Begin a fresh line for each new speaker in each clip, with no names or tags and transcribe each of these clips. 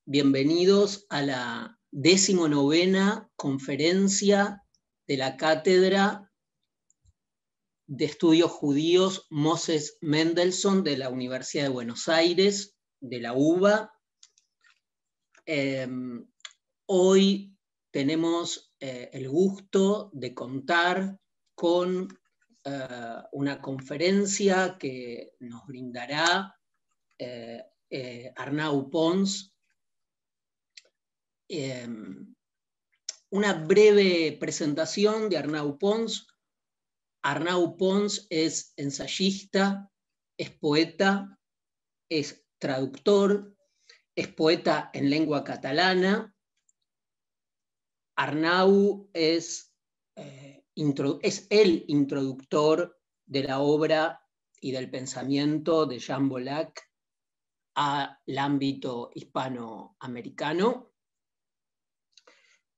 Bienvenidos a la 19ª conferencia de la Cátedra de Estudios Judíos Moses Mendelssohn de la Universidad de Buenos Aires, de la UBA. Hoy tenemos el gusto de contar con una conferencia que nos brindará Arnau Pons. Una breve presentación de Arnau Pons. Arnau Pons es ensayista, es poeta, es traductor, es poeta en lengua catalana. Arnau es el introductor de la obra y del pensamiento de Jean Bollack al ámbito hispanoamericano.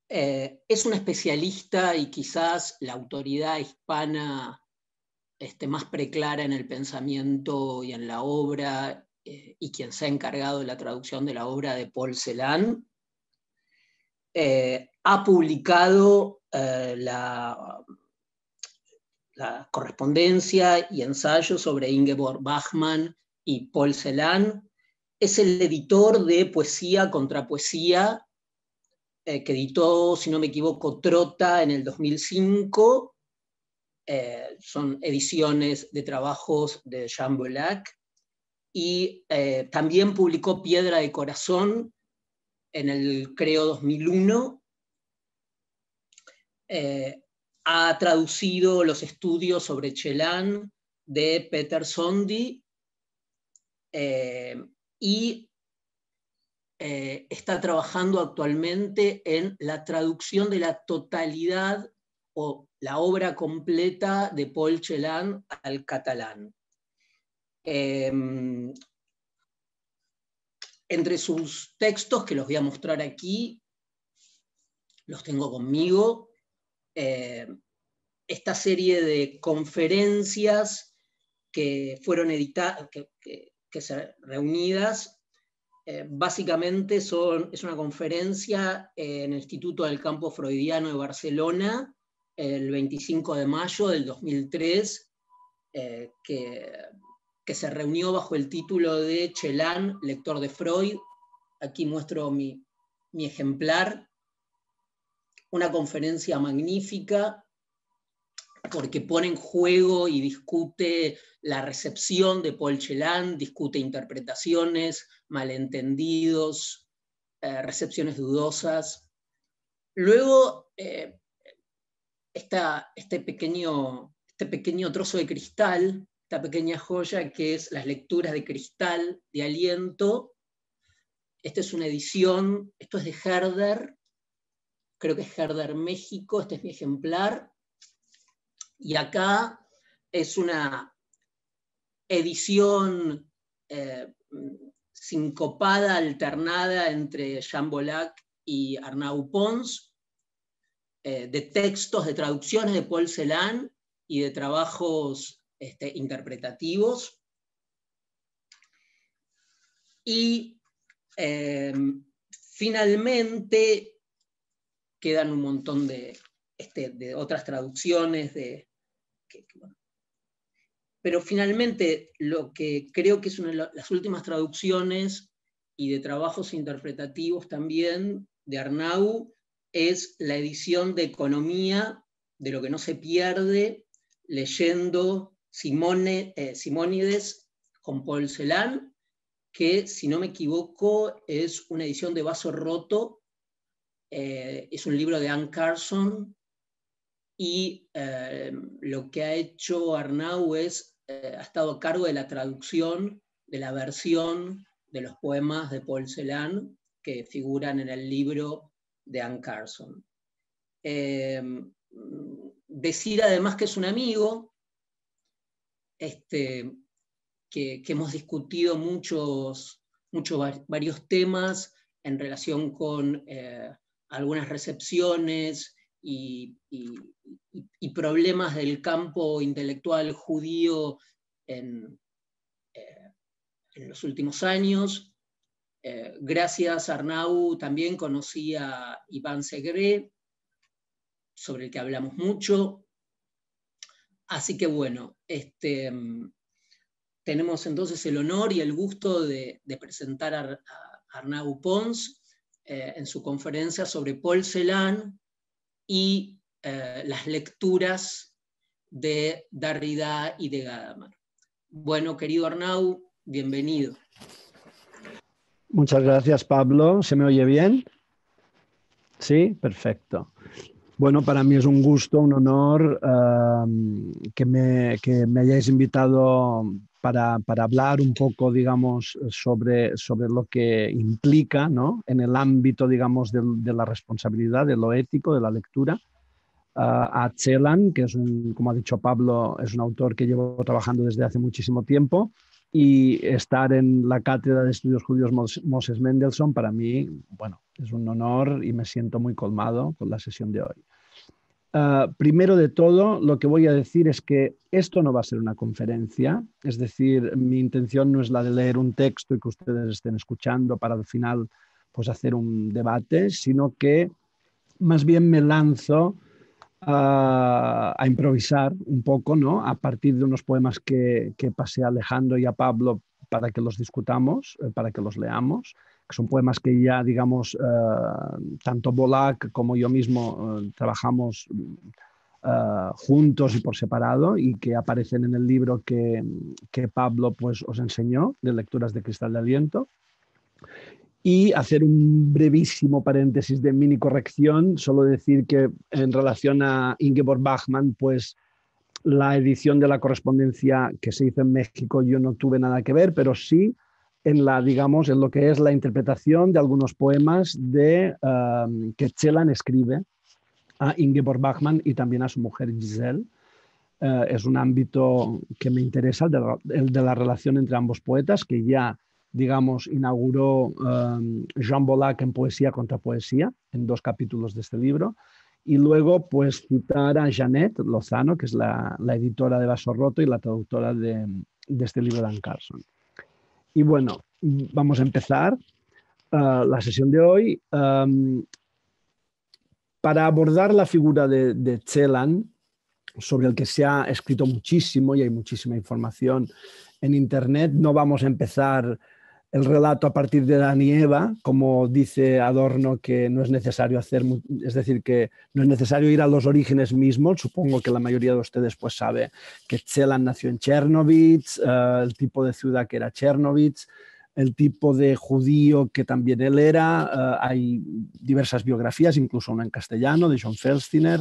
Es un especialista y quizás la autoridad hispana más preclara en el pensamiento y en la obra, y quien se ha encargado de la traducción de la obra de Paul Celan. Ha publicado la correspondencia y ensayos sobre Ingeborg Bachmann y Paul Celan. Es el editor de Poesía contra Poesía, que editó, si no me equivoco, Trota en el 2005. Son ediciones de trabajos de Jean Bollack. Y también publicó Piedra de Corazón en el, creo, 2001. Ha traducido los estudios sobre Celan de Peter Sondy, y está trabajando actualmente en la traducción de la totalidad o la obra completa de Paul Celan al catalán. Entre sus textos, que los voy a mostrar aquí, los tengo conmigo, esta serie de conferencias que fueron editadas, que se reunidas, básicamente es una conferencia en el Instituto del Campo Freudiano de Barcelona, el 25 de mayo del 2003, que se reunió bajo el título de Celan, lector de Freud. Aquí muestro mi ejemplar. Una conferencia magnífica, porque pone en juego y discute la recepción de Paul Celan, discute interpretaciones, malentendidos, recepciones dudosas. Luego, este pequeño trozo de cristal, esta pequeña joya que es Las lecturas de cristal de Aliento. Esta es una edición, esto es de Herder, creo que es Herder México, este es mi ejemplar. Y acá es una edición sincopada, alternada entre Jean Bollack y Arnau Pons, de textos, de traducciones de Paul Celan y de trabajos interpretativos. Y finalmente quedan un montón de otras traducciones, pero finalmente lo que creo que es una de las últimas traducciones y de trabajos interpretativos también de Arnau es la edición de Economía de lo que no se pierde, leyendo Simónides con Paul Celan, que, si no me equivoco, es una edición de Vaso Roto. Es un libro de Anne Carson, y lo que ha hecho Arnau es, ha estado a cargo de la traducción de la versión de los poemas de Paul Celan que figuran en el libro de Anne Carson. Decir además que es un amigo, que hemos discutido varios temas en relación con algunas recepciones y problemas del campo intelectual judío en los últimos años. Gracias a Arnau también conocí a Iván Segre, sobre el que hablamos mucho. Así que bueno, tenemos entonces el honor y el gusto de presentar a Arnau Pons en su conferencia sobre Paul Celan y las lecturas de Derrida y de Gadamer. Bueno, querido Arnau, bienvenido.
Muchas gracias, Pablo. ¿Se me oye bien? Sí, perfecto. Bueno, para mí es un gusto, un honor que me hayáis invitado para hablar un poco, digamos, sobre lo que implica, ¿no?, en el ámbito, digamos, de la responsabilidad, de lo ético, de la lectura, a Celan, que es como ha dicho Pablo, es un autor que llevo trabajando desde hace muchísimo tiempo, y estar en la Cátedra de Estudios Judíos Moses Mendelssohn para mí, bueno, es un honor y me siento muy colmado con la sesión de hoy. Primero de todo, lo que voy a decir es que esto no va a ser una conferencia, es decir, mi intención no es la de leer un texto y que ustedes estén escuchando para al final pues hacer un debate, sino que más bien me lanzo a improvisar un poco, ¿no?, a partir de unos poemas que pasé a Alejandro y a Pablo para que los discutamos, para que los leamos, que son poemas que ya, digamos, tanto Bolak como yo mismo trabajamos juntos y por separado, y que aparecen en el libro que Pablo pues os enseñó, de Lecturas de Cristal de Aliento. Y hacer un brevísimo paréntesis de mini corrección, solo decir que en relación a Ingeborg Bachmann, pues la edición de la correspondencia que se hizo en México yo no tuve nada que ver, pero sí en digamos, en lo que es la interpretación de algunos poemas que Celan escribe a Ingeborg Bachmann y también a su mujer Giselle. Es un ámbito que me interesa, el de la relación entre ambos poetas, que ya, digamos, inauguró Jean Bolak en Poesía contra Poesía, en 2 capítulos de este libro, y luego pues citar a Jeanette Lozano, que es la editora de Vaso Roto y la traductora de este libro de Anne Carson. Y bueno, vamos a empezar la sesión de hoy. Para abordar la figura de Celan, sobre el que se ha escrito muchísimo y hay muchísima información en Internet, no vamos a empezar el relato a partir de Adán y Eva, como dice Adorno, que no es necesario es decir, que no es necesario ir a los orígenes mismos. Supongo que la mayoría de ustedes pues sabe que Celan nació en Chernovitz, el tipo de ciudad que era Chernovitz, el tipo de judío que también él era. Hay diversas biografías, incluso una en castellano, de John Felstiner.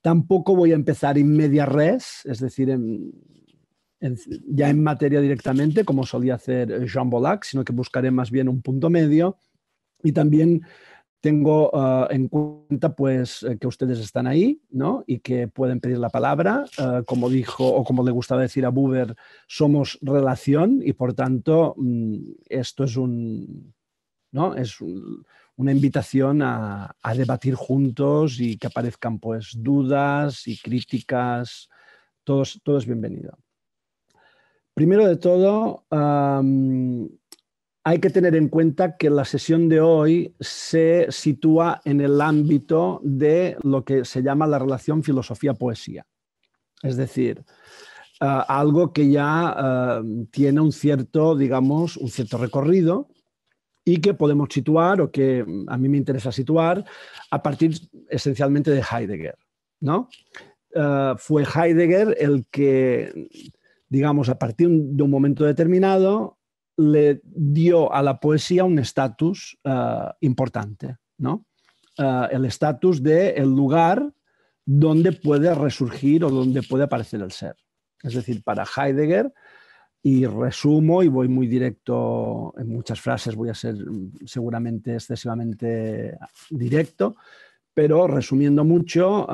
Tampoco voy a empezar in media res, es decir, ya en materia directamente, como solía hacer Jean Bolak, sino que buscaré más bien un punto medio. Y también tengo en cuenta pues, que ustedes están ahí, ¿no?, y que pueden pedir la palabra. Como dijo, o como le gustaba decir a Buber, somos relación, y por tanto esto es una invitación a debatir juntos y que aparezcan pues dudas y críticas. Todo es bienvenido. Primero de todo, hay que tener en cuenta que la sesión de hoy se sitúa en el ámbito de lo que se llama la relación filosofía-poesía. Es decir, algo que ya tiene un cierto recorrido, y que podemos situar, o que a mí me interesa situar, a partir esencialmente de Heidegger, ¿no? Fue Heidegger el que, digamos, a partir de un momento determinado, le dio a la poesía un estatus importante, ¿no? El estatus del lugar donde puede resurgir o donde puede aparecer el ser. Es decir, para Heidegger, y resumo y voy muy directo en muchas frases, voy a ser seguramente excesivamente directo, pero resumiendo mucho,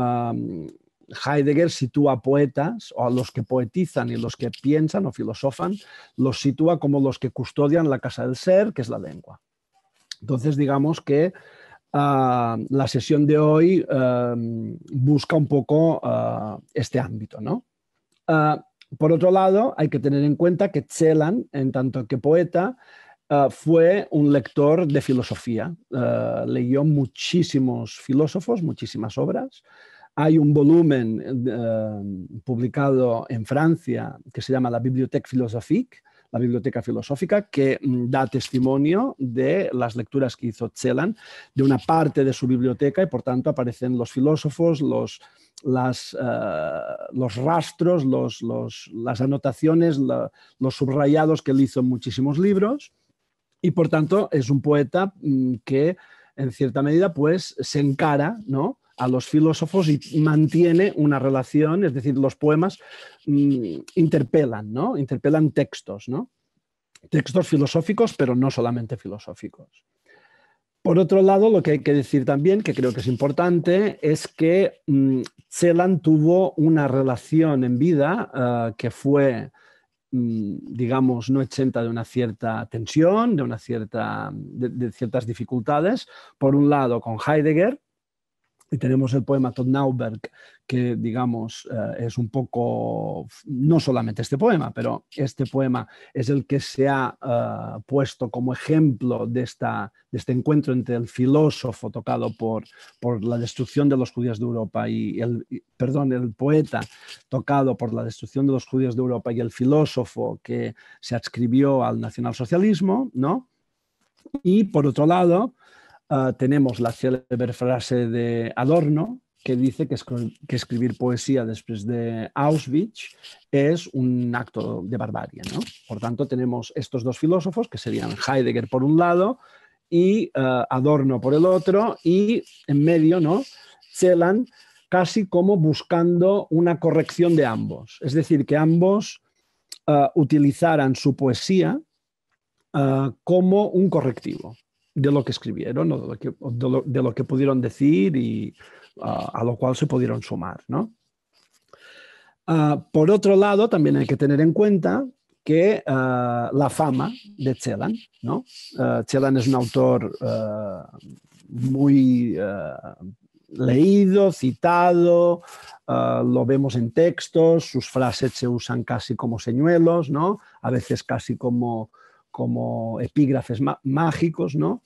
Heidegger sitúa poetas, o a los que poetizan y los que piensan o filosofan, los sitúa como los que custodian la casa del ser, que es la lengua. Entonces, digamos que la sesión de hoy busca un poco este ámbito, ¿no? Por otro lado, hay que tener en cuenta que Celan, en tanto que poeta, fue un lector de filosofía. Leyó muchísimos filósofos, muchísimas obras. Hay un volumen publicado en Francia que se llama la Bibliothèque Philosophique, la Biblioteca Filosófica, que da testimonio de las lecturas que hizo Celan, de una parte de su biblioteca, y por tanto aparecen los filósofos, los rastros, las anotaciones, los subrayados que él hizo en muchísimos libros, y por tanto es un poeta que en cierta medida pues se encara, ¿no?, a los filósofos y mantiene una relación, es decir, los poemas interpelan, ¿no?, interpelan textos, ¿no?, textos filosóficos, pero no solamente filosóficos. Por otro lado, lo que hay que decir también, que creo que es importante, es que Celan tuvo una relación en vida que fue, digamos, no exenta de una cierta tensión, de ciertas dificultades. Por un lado, con Heidegger, y tenemos el poema Todtnauberg, que, digamos, es un poco, no solamente este poema, pero este poema es el que se ha puesto como ejemplo de este encuentro entre el filósofo tocado por la destrucción de los judíos de Europa el poeta tocado por la destrucción de los judíos de Europa y el filósofo que se adscribió al nacionalsocialismo, ¿no? Y por otro lado, tenemos la célebre frase de Adorno, que dice que escribir poesía después de Auschwitz es un acto de barbarie, ¿no? Por tanto, tenemos estos dos filósofos, que serían Heidegger por un lado y Adorno por el otro, y en medio, ¿no?, Celan, casi como buscando una corrección de ambos. Es decir, que ambos utilizaran su poesía como un correctivo de lo que escribieron o de lo que pudieron decir y a lo cual se pudieron sumar, ¿no? Por otro lado, también hay que tener en cuenta que la fama de Celan, ¿no? Celan es un autor muy leído, citado, lo vemos en textos, sus frases se usan casi como señuelos, ¿no?, a veces casi como epígrafes mágicos, ¿no?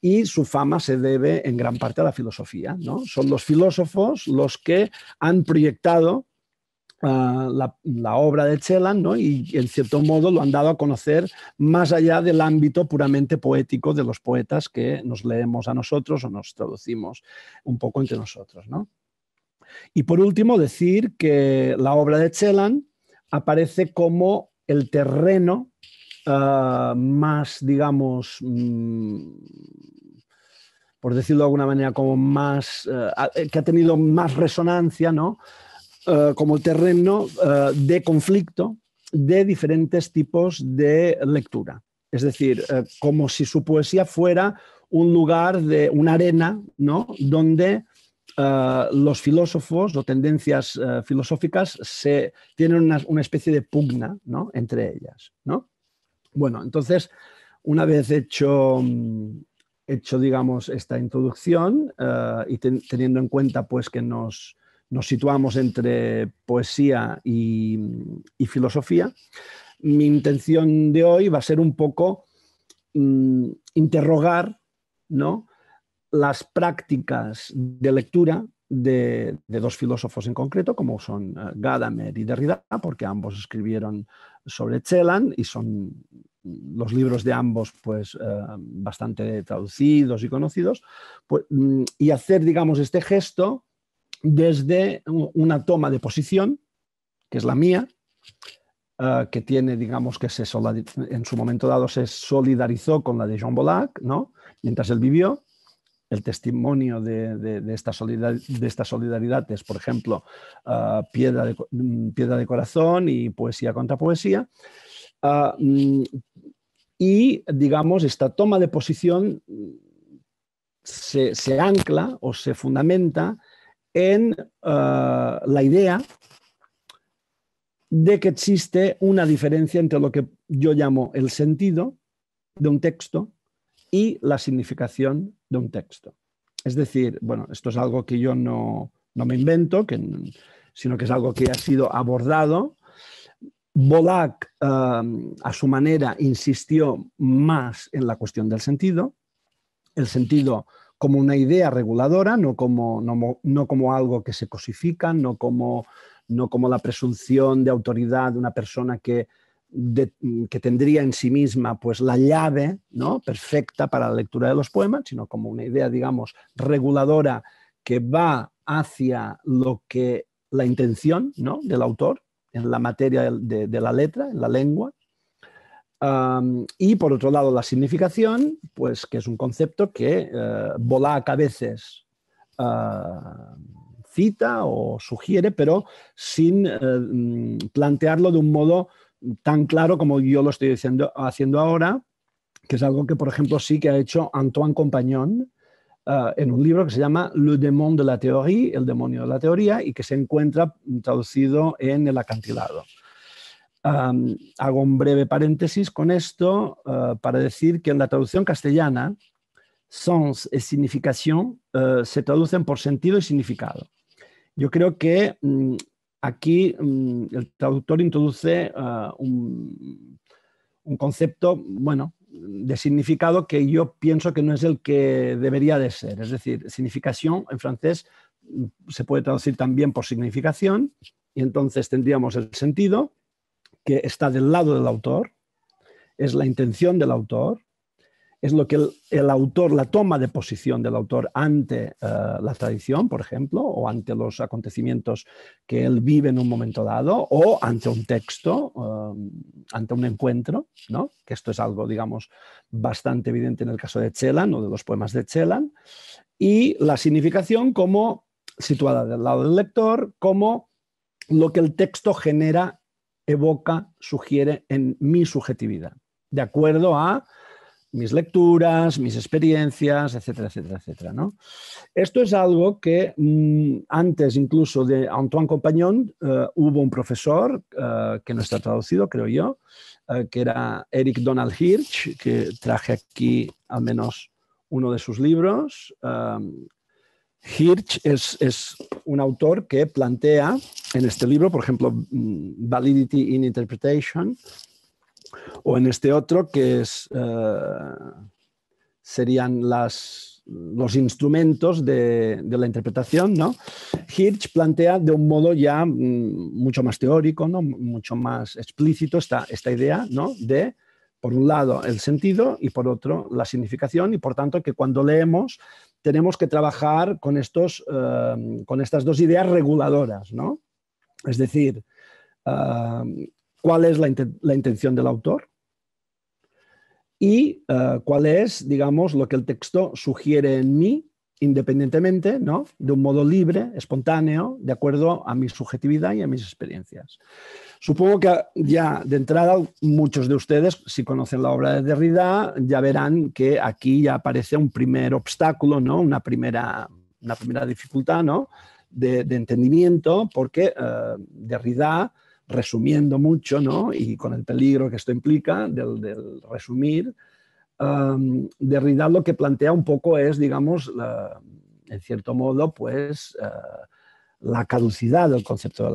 Y su fama se debe en gran parte a la filosofía, ¿no? Son los filósofos los que han proyectado la obra de Celan, ¿no?, y en cierto modo lo han dado a conocer más allá del ámbito puramente poético de los poetas que nos leemos a nosotros o nos traducimos un poco entre nosotros, ¿no? Y por último, decir que la obra de Celan aparece como el terreno más, digamos, por decirlo de alguna manera, como más, que ha tenido más resonancia, ¿no?, como el terreno de conflicto de diferentes tipos de lectura. Es decir, como si su poesía fuera un lugar, una arena, ¿no?, donde los filósofos o tendencias filosóficas tienen una especie de pugna, ¿no?, entre ellas, ¿no? Bueno, entonces, una vez hecho, digamos, esta introducción y teniendo en cuenta pues, que nos situamos entre poesía y filosofía, mi intención de hoy va a ser un poco interrogar, ¿no?, las prácticas de lectura de dos filósofos en concreto, como son Gadamer y Derrida, porque ambos escribieron sobre Celan y son los libros de ambos pues, bastante traducidos y conocidos, pues, y hacer, digamos, este gesto desde una toma de posición, que es la mía, que tiene, digamos, que en su momento dado se solidarizó con la de Jean Bollac, ¿no?, mientras él vivió. El testimonio de esta solidaridad es, por ejemplo, Piedra de Corazón y Poesía contra Poesía. Y, digamos, esta toma de posición se ancla o se fundamenta en la idea de que existe una diferencia entre lo que yo llamo el sentido de un texto y la significación de un texto. Es decir, bueno, esto es algo que yo no me invento, sino que es algo que ha sido abordado Bolak, a su manera, insistió más en la cuestión del sentido, el sentido como una idea reguladora, no como algo que se cosifica, no como la presunción de autoridad de una persona que tendría en sí misma pues, la llave, ¿no?, perfecta para la lectura de los poemas, sino como una idea, digamos, reguladora que va hacia lo que la intención, ¿no?, del autor en la materia de la letra, en la lengua. Y por otro lado, la significación, pues que es un concepto que Bolak a veces cita o sugiere, pero sin plantearlo de un modo tan claro como yo lo estoy haciendo ahora, que es algo que, por ejemplo, sí que ha hecho Antoine Compagnon en un libro que se llama Le démon de la théorie, el demonio de la teoría, y que se encuentra traducido en El acantilado. Hago un breve paréntesis con esto para decir que en la traducción castellana, sens y significación se traducen por sentido y significado. Yo creo que aquí el traductor introduce un concepto, bueno, de significado que yo pienso que no es el que debería de ser. Es decir, significación en francés se puede traducir también por significación y entonces tendríamos el sentido que está del lado del autor, es la intención del autor, es lo que el autor, la toma de posición del autor ante la tradición, por ejemplo, o ante los acontecimientos que él vive en un momento dado, o ante un texto, ante un encuentro, ¿no?, que esto es algo, digamos, bastante evidente en el caso de Celan o de los poemas de Celan, y la significación como situada del lado del lector, como lo que el texto genera, evoca, sugiere en mi subjetividad, de acuerdo a mis lecturas, mis experiencias, etcétera, etcétera, etcétera, ¿no? Esto es algo que antes incluso de Antoine Compagnon hubo un profesor que no está traducido, creo yo, que era Eric Donald Hirsch, que traje aquí al menos uno de sus libros. Hirsch es un autor que plantea en este libro, por ejemplo, Validity in Interpretation, o en este otro que serían los instrumentos de la interpretación, ¿no? Hirsch plantea de un modo ya mucho más teórico, ¿no?, mucho más explícito esta idea, ¿no?, de, por un lado, el sentido y por otro, la significación, y por tanto que cuando leemos tenemos que trabajar con estas dos ideas reguladoras, ¿no? Es decir, ¿cuál es la intención del autor? Y cuál es, digamos, lo que el texto sugiere en mí, independientemente, ¿no?, de un modo libre, espontáneo, de acuerdo a mi subjetividad y a mis experiencias. Supongo que ya de entrada muchos de ustedes, si conocen la obra de Derrida, ya verán que aquí ya aparece un primer obstáculo, ¿no?, una primera dificultad, ¿no?, de entendimiento, porque Derrida, resumiendo mucho, ¿no?, y con el peligro que esto implica del resumir, Derrida lo que plantea un poco es, digamos, en cierto modo, pues la caducidad del concepto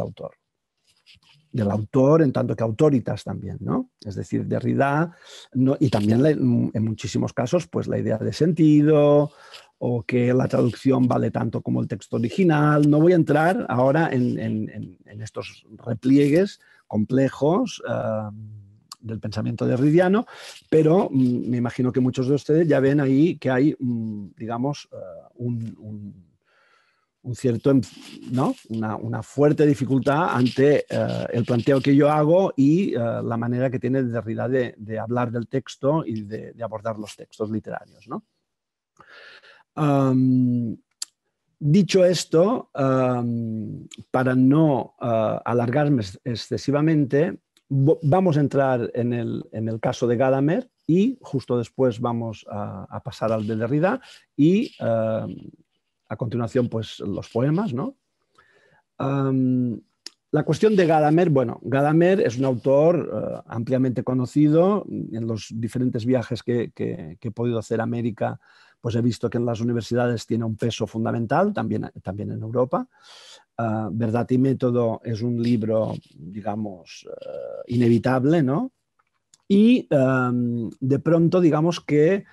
del autor en tanto que autoritas también, ¿no? Es decir, Derrida, no, y también en muchísimos casos, pues la idea de sentido o que la traducción vale tanto como el texto original. No voy a entrar ahora en estos repliegues complejos del pensamiento derridiano, pero me imagino que muchos de ustedes ya ven ahí que hay, digamos, un cierto, ¿no?, una fuerte dificultad ante el planteo que yo hago y la manera que tiene Derrida de hablar del texto y de abordar los textos literarios, ¿no? Dicho esto, para no alargarme excesivamente, vamos a entrar en el caso de Gadamer y justo después vamos a pasar al de Derrida y a continuación pues los poemas, ¿no? La cuestión de Gadamer, bueno, Gadamer es un autor ampliamente conocido. En los diferentes viajes que he podido hacer a América, pues he visto que en las universidades tiene un peso fundamental, también en Europa. Verdad y método es un libro, digamos, inevitable, ¿no? Y de pronto, digamos que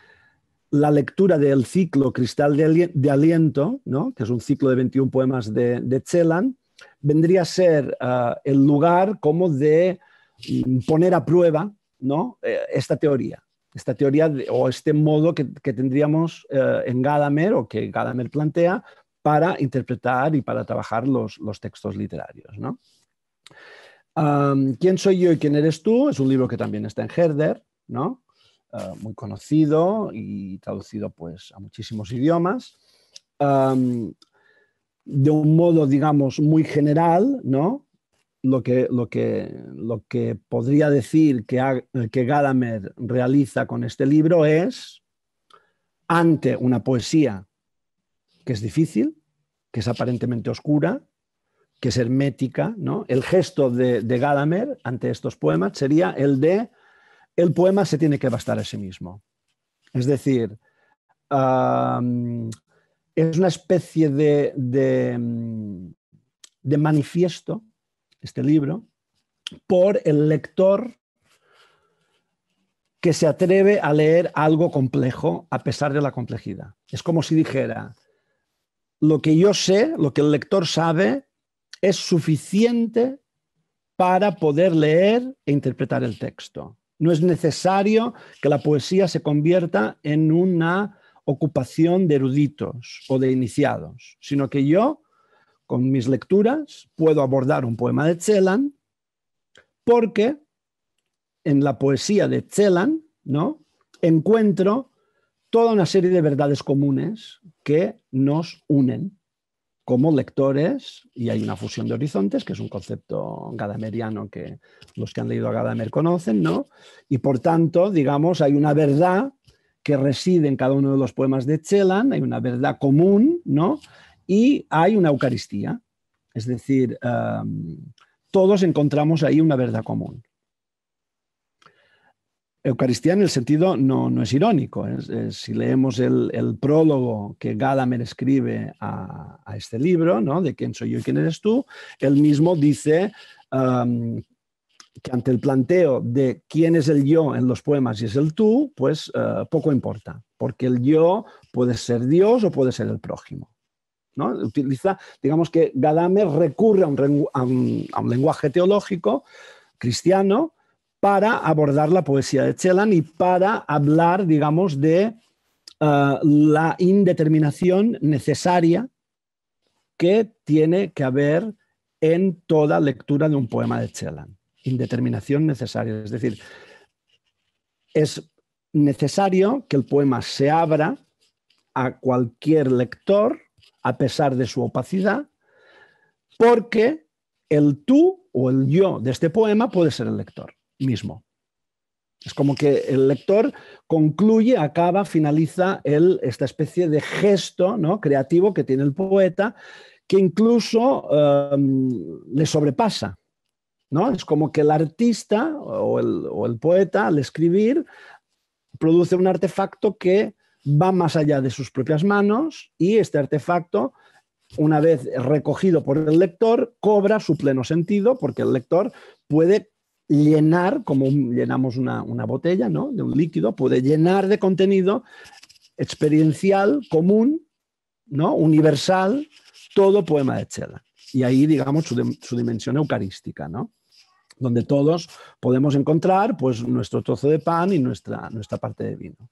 la lectura del ciclo Cristal de Aliento, ¿no? Que es un ciclo de 21 poemas de Celan, vendría a ser el lugar como de poner a prueba, ¿no? Esta teoría o este modo que tendríamos en Gadamer, o que Gadamer plantea, para interpretar y para trabajar los textos literarios, ¿no? ¿Quién soy yo y quién eres tú? Es un libro que también está en Herder, ¿no? Muy conocido y traducido pues, a muchísimos idiomas. De un modo, digamos, muy general, ¿no? Lo que podría decir que Gadamer realiza con este libro es, ante una poesía que es difícil, que es aparentemente oscura, que es hermética, ¿no? El gesto de Gadamer ante estos poemas sería el de el poema se tiene que bastar a sí mismo. Es decir, es una especie de manifiesto, este libro, por el lector que se atreve a leer algo complejo a pesar de la complejidad. Es como si dijera, lo que yo sé, lo que el lector sabe, es suficiente para poder leer e interpretar el texto. No es necesario que la poesía se convierta en una ocupación de eruditos o de iniciados, sino que yo, con mis lecturas, puedo abordar un poema de Celan porque en la poesía de Celan, ¿no?, encuentro toda una serie de verdades comunes que nos unen como lectores, y hay una fusión de horizontes, que es un concepto gadameriano que los que han leído a Gadamer conocen, ¿no? Y por tanto, digamos, hay una verdad que reside en cada uno de los poemas de Celan, hay una verdad común, ¿no? Y hay una Eucaristía, es decir, todos encontramos ahí una verdad común. Eucaristía en el sentido no es irónico. Si leemos el prólogo que Gadamer escribe a este libro, ¿no?, de quién soy yo y quién eres tú, él mismo dice que ante el planteo de quién es el yo en los poemas y es el tú, pues poco importa, porque el yo puede ser Dios o puede ser el prójimo, ¿no? Utiliza, digamos que Gadamer recurre a un lenguaje teológico cristiano para abordar la poesía de Celan y para hablar, digamos, de la indeterminación necesaria que tiene que haber en toda lectura de un poema de Celan. Indeterminación necesaria, es decir, es necesario que el poema se abra a cualquier lector, a pesar de su opacidad, porque el tú o el yo de este poema puede ser el lector mismo. Es como que el lector concluye, acaba, finaliza esta especie de gesto, ¿no?, creativo que tiene el poeta, que incluso le sobrepasa, ¿no? Es como que el artista o el poeta, al escribir, produce un artefacto que va más allá de sus propias manos, y este artefacto, una vez recogido por el lector, cobra su pleno sentido, porque el lector puede llenar, como llenamos una botella, ¿no?, de un líquido, puede llenar de contenido experiencial, común, ¿no?, universal, todo poema de Celan. Y ahí, digamos, su dimensión eucarística, ¿no?, donde todos podemos encontrar pues, nuestro trozo de pan y nuestra parte de vino.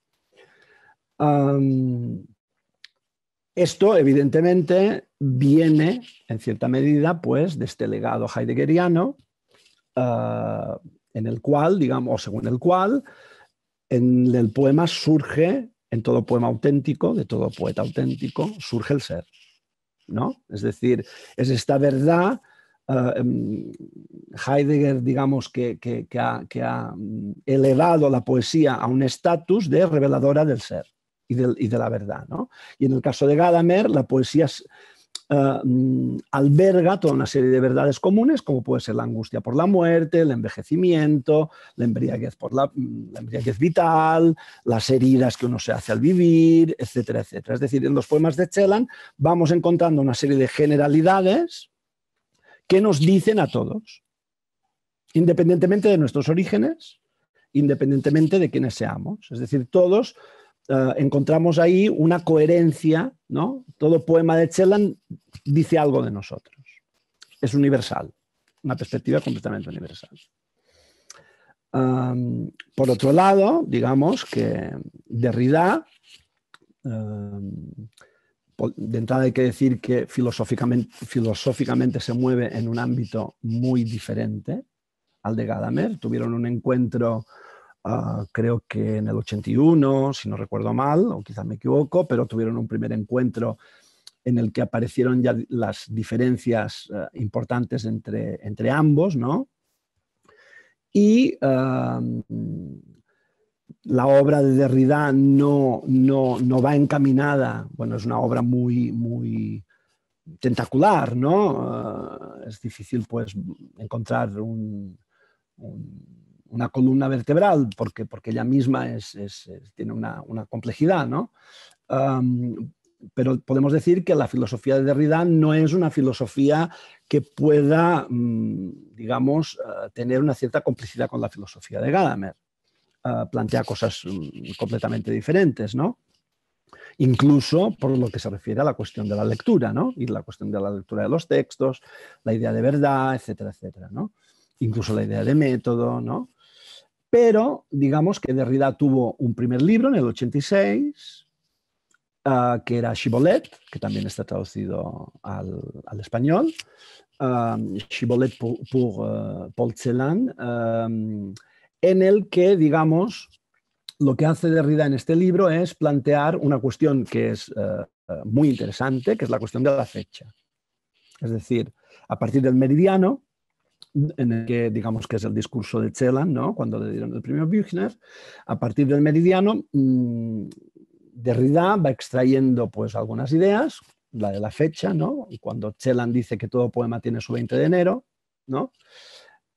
Esto, evidentemente, viene, en cierta medida, pues, de este legado heideggeriano, en el cual, digamos, o según el cual, en el poema surge, en todo poema auténtico, de todo poeta auténtico, surge el ser, ¿no? Es decir, es esta verdad, Heidegger, digamos, que ha elevado la poesía a un estatus de reveladora del ser y de la verdad, ¿no? Y en el caso de Gadamer, la poesía alberga toda una serie de verdades comunes, como puede ser la angustia por la muerte, el envejecimiento, la embriaguez vital, las heridas que uno se hace al vivir, etcétera, etcétera. Es decir, en los poemas de Celan vamos encontrando una serie de generalidades, que nos dicen a todos, independientemente de nuestros orígenes, independientemente de quiénes seamos. Es decir, todos encontramos ahí una coherencia, ¿no? Todo poema de Celan dice algo de nosotros. Es universal, una perspectiva completamente universal. Por otro lado, digamos que Derrida, de entrada hay que decir que filosóficamente se mueve en un ámbito muy diferente al de Gadamer. Tuvieron un encuentro, creo que en el 81, si no recuerdo mal, o quizás me equivoco, pero tuvieron un primer encuentro en el que aparecieron ya las diferencias importantes entre ambos, ¿no? Y la obra de Derrida no va encaminada, bueno, es una obra muy tentacular, ¿no? Es difícil, pues, encontrar una columna vertebral porque ella misma tiene una complejidad, ¿no? Pero podemos decir que la filosofía de Derrida no es una filosofía que pueda, digamos, tener una cierta complicidad con la filosofía de Gadamer. Plantea cosas completamente diferentes, ¿no? Incluso por lo que se refiere a la cuestión de la lectura, ¿no? Y la cuestión de la lectura de los textos, la idea de verdad, etcétera, etcétera, ¿no? Incluso la idea de método, ¿no? Pero digamos que Derrida tuvo un primer libro en el 86, que era Shibboleth, que también está traducido al español, Shibboleth pour Paul Celan, en el que, digamos, lo que hace Derrida en este libro es plantear una cuestión que es muy interesante, que es la cuestión de la fecha. Es decir, a partir del meridiano, en el que digamos que es el discurso de Celan, ¿no? Cuando le dieron el premio Büchner, a partir del meridiano, Derrida va extrayendo pues algunas ideas, la de la fecha, ¿no? Y cuando Celan dice que todo poema tiene su 20 de enero, ¿no?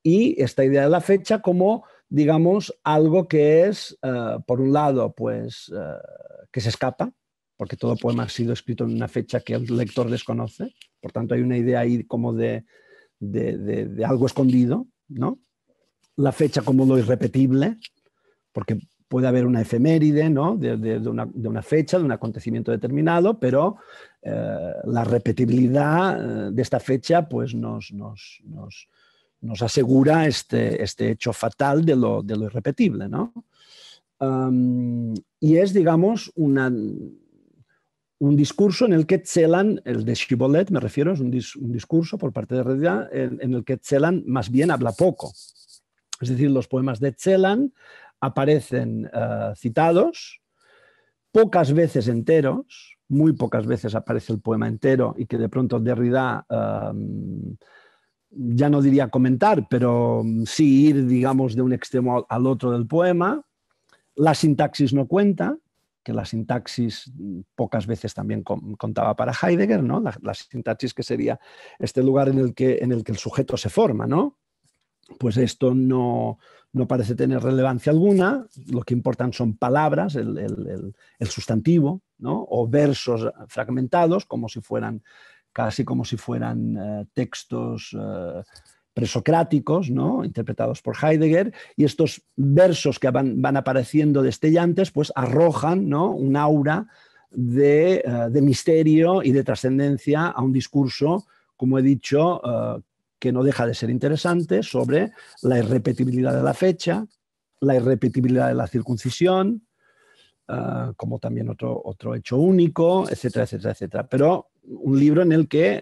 Y esta idea de la fecha como, digamos, algo que es, por un lado, pues, que se escapa, porque todo poema ha sido escrito en una fecha que el lector desconoce, por tanto hay una idea ahí como de algo escondido, ¿no? La fecha como lo irrepetible, porque puede haber una efeméride, ¿no? de una fecha, de un acontecimiento determinado, pero la repetibilidad de esta fecha pues nos asegura este hecho fatal de lo irrepetible, ¿no? Y es, digamos, un discurso en el que Celan, el de Shibboleth me refiero, es un discurso por parte de Derrida en el que Celan más bien habla poco. Es decir, los poemas de Celan aparecen citados, pocas veces enteros, muy pocas veces aparece el poema entero y que de pronto Derrida, ya no diría comentar, pero sí ir, digamos, de un extremo al otro del poema. La sintaxis no cuenta, que la sintaxis pocas veces también contaba para Heidegger, ¿no? La sintaxis que sería este lugar en el que el sujeto se forma, ¿no? Pues esto no parece tener relevancia alguna, lo que importan son palabras, el sustantivo, ¿no? O versos fragmentados, casi como si fueran textos presocráticos, ¿no? Interpretados por Heidegger, y estos versos que van apareciendo destellantes, pues arrojan, ¿no? Un aura de misterio y de trascendencia a un discurso, como he dicho, que no deja de ser interesante, sobre la irrepetibilidad de la fecha, la irrepetibilidad de la circuncisión, como también otro hecho único, etcétera, etcétera, etcétera. Pero un libro en el que,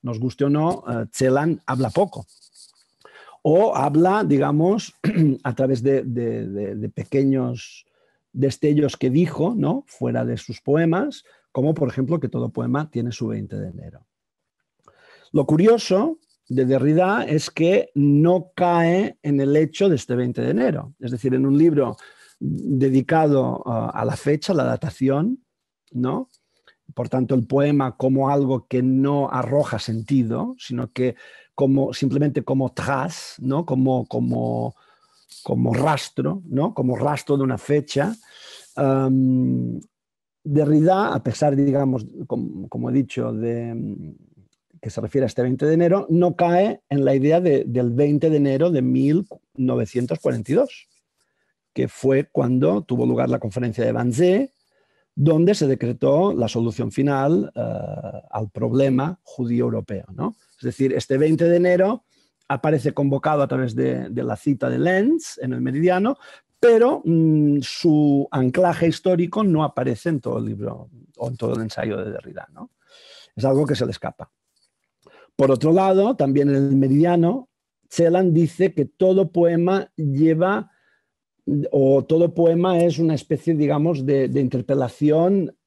nos guste o no, Celan habla poco. O habla, digamos, a través de pequeños destellos que dijo, ¿no? Fuera de sus poemas, como por ejemplo que todo poema tiene su 20 de enero. Lo curioso de Derrida es que no cae en el hecho de este 20 de enero. Es decir, en un libro dedicado a la fecha, a la datación, ¿no? Por tanto, el poema como algo que no arroja sentido, sino que simplemente como trace, ¿no? como rastro, ¿no? Como rastro de una fecha. Derrida, a pesar, digamos, como he dicho, de que se refiere a este 20 de enero, no cae en la idea del 20 de enero de 1942, que fue cuando tuvo lugar la conferencia de Wannsee, donde se decretó la solución final al problema judío europeo, ¿no? Es decir, este 20 de enero aparece convocado a través de la cita de Lenz en el Meridiano, pero su anclaje histórico no aparece en todo el libro o en todo el ensayo de Derrida, ¿no? Es algo que se le escapa. Por otro lado, también en el Meridiano, Celan dice que todo poema lleva, o todo poema es una especie, digamos, de interpelación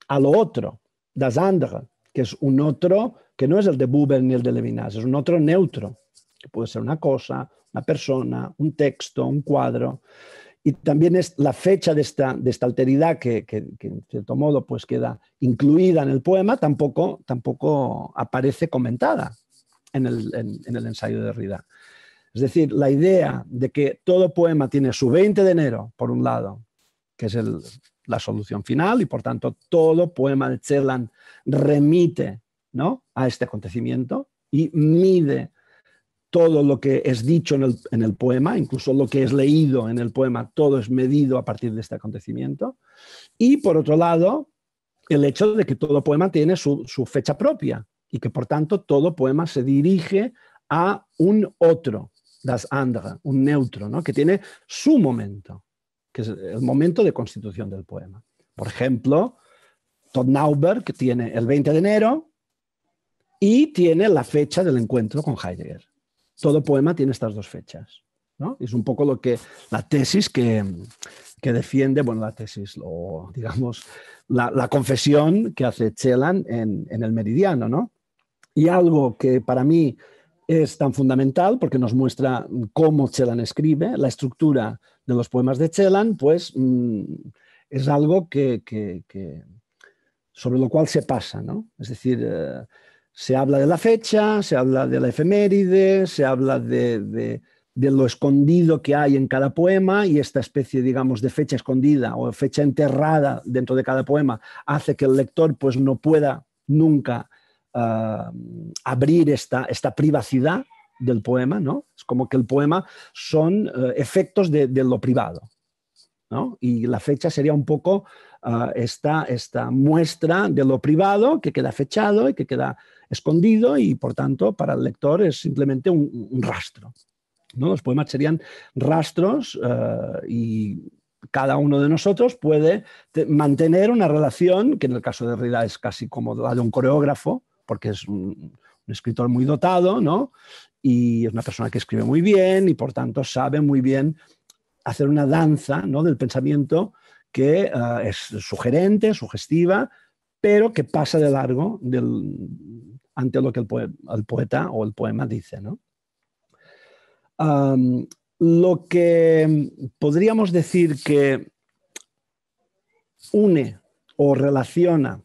a lo otro, das andere, que es un otro que no es el de Buber ni el de Levinas, es un otro neutro, que puede ser una cosa, una persona, un texto, un cuadro. Y también es la fecha de esta alteridad que en cierto modo pues queda incluida en el poema, tampoco aparece comentada en el ensayo de Derrida. Es decir, la idea de que todo poema tiene su 20 de enero, por un lado, que es la solución final, y por tanto todo poema de Celan remite, ¿no?, a este acontecimiento y mide todo lo que es dicho en el poema, incluso lo que es leído en el poema, todo es medido a partir de este acontecimiento. Y por otro lado, el hecho de que todo poema tiene su fecha propia y que por tanto todo poema se dirige a un otro, das andere, un neutro, ¿no?, que tiene su momento, que es el momento de constitución del poema. Por ejemplo, Todd Nauberg, que tiene el 20 de enero y tiene la fecha del encuentro con Heidegger. Todo poema tiene estas dos fechas, ¿no? Es un poco lo que la tesis que defiende, bueno, la tesis, o digamos, la confesión que hace Celan en el Meridiano, ¿no? Y algo que para mí es tan fundamental, porque nos muestra cómo Celan escribe, la estructura de los poemas de Celan, pues es algo sobre lo cual se pasa, ¿no? Es decir, se habla de la fecha, se habla de la efeméride, se habla de lo escondido que hay en cada poema, y esta especie, digamos, de fecha escondida o fecha enterrada dentro de cada poema hace que el lector pues, no pueda nunca abrir esta privacidad del poema, ¿no? Es como que el poema son efectos de lo privado, ¿no? Y la fecha sería un poco esta muestra de lo privado que queda fechado y que queda escondido, y por tanto para el lector es simplemente un rastro, ¿no? Los poemas serían rastros y cada uno de nosotros puede mantener una relación que en el caso de Derrida es casi como la de un coreógrafo, porque es un escritor muy dotado, ¿no? Y es una persona que escribe muy bien y por tanto sabe muy bien hacer una danza, ¿no?, del pensamiento que es sugerente, sugestiva, pero que pasa de largo ante lo que el poeta o el poema dice, ¿no? Lo que podríamos decir que une o relaciona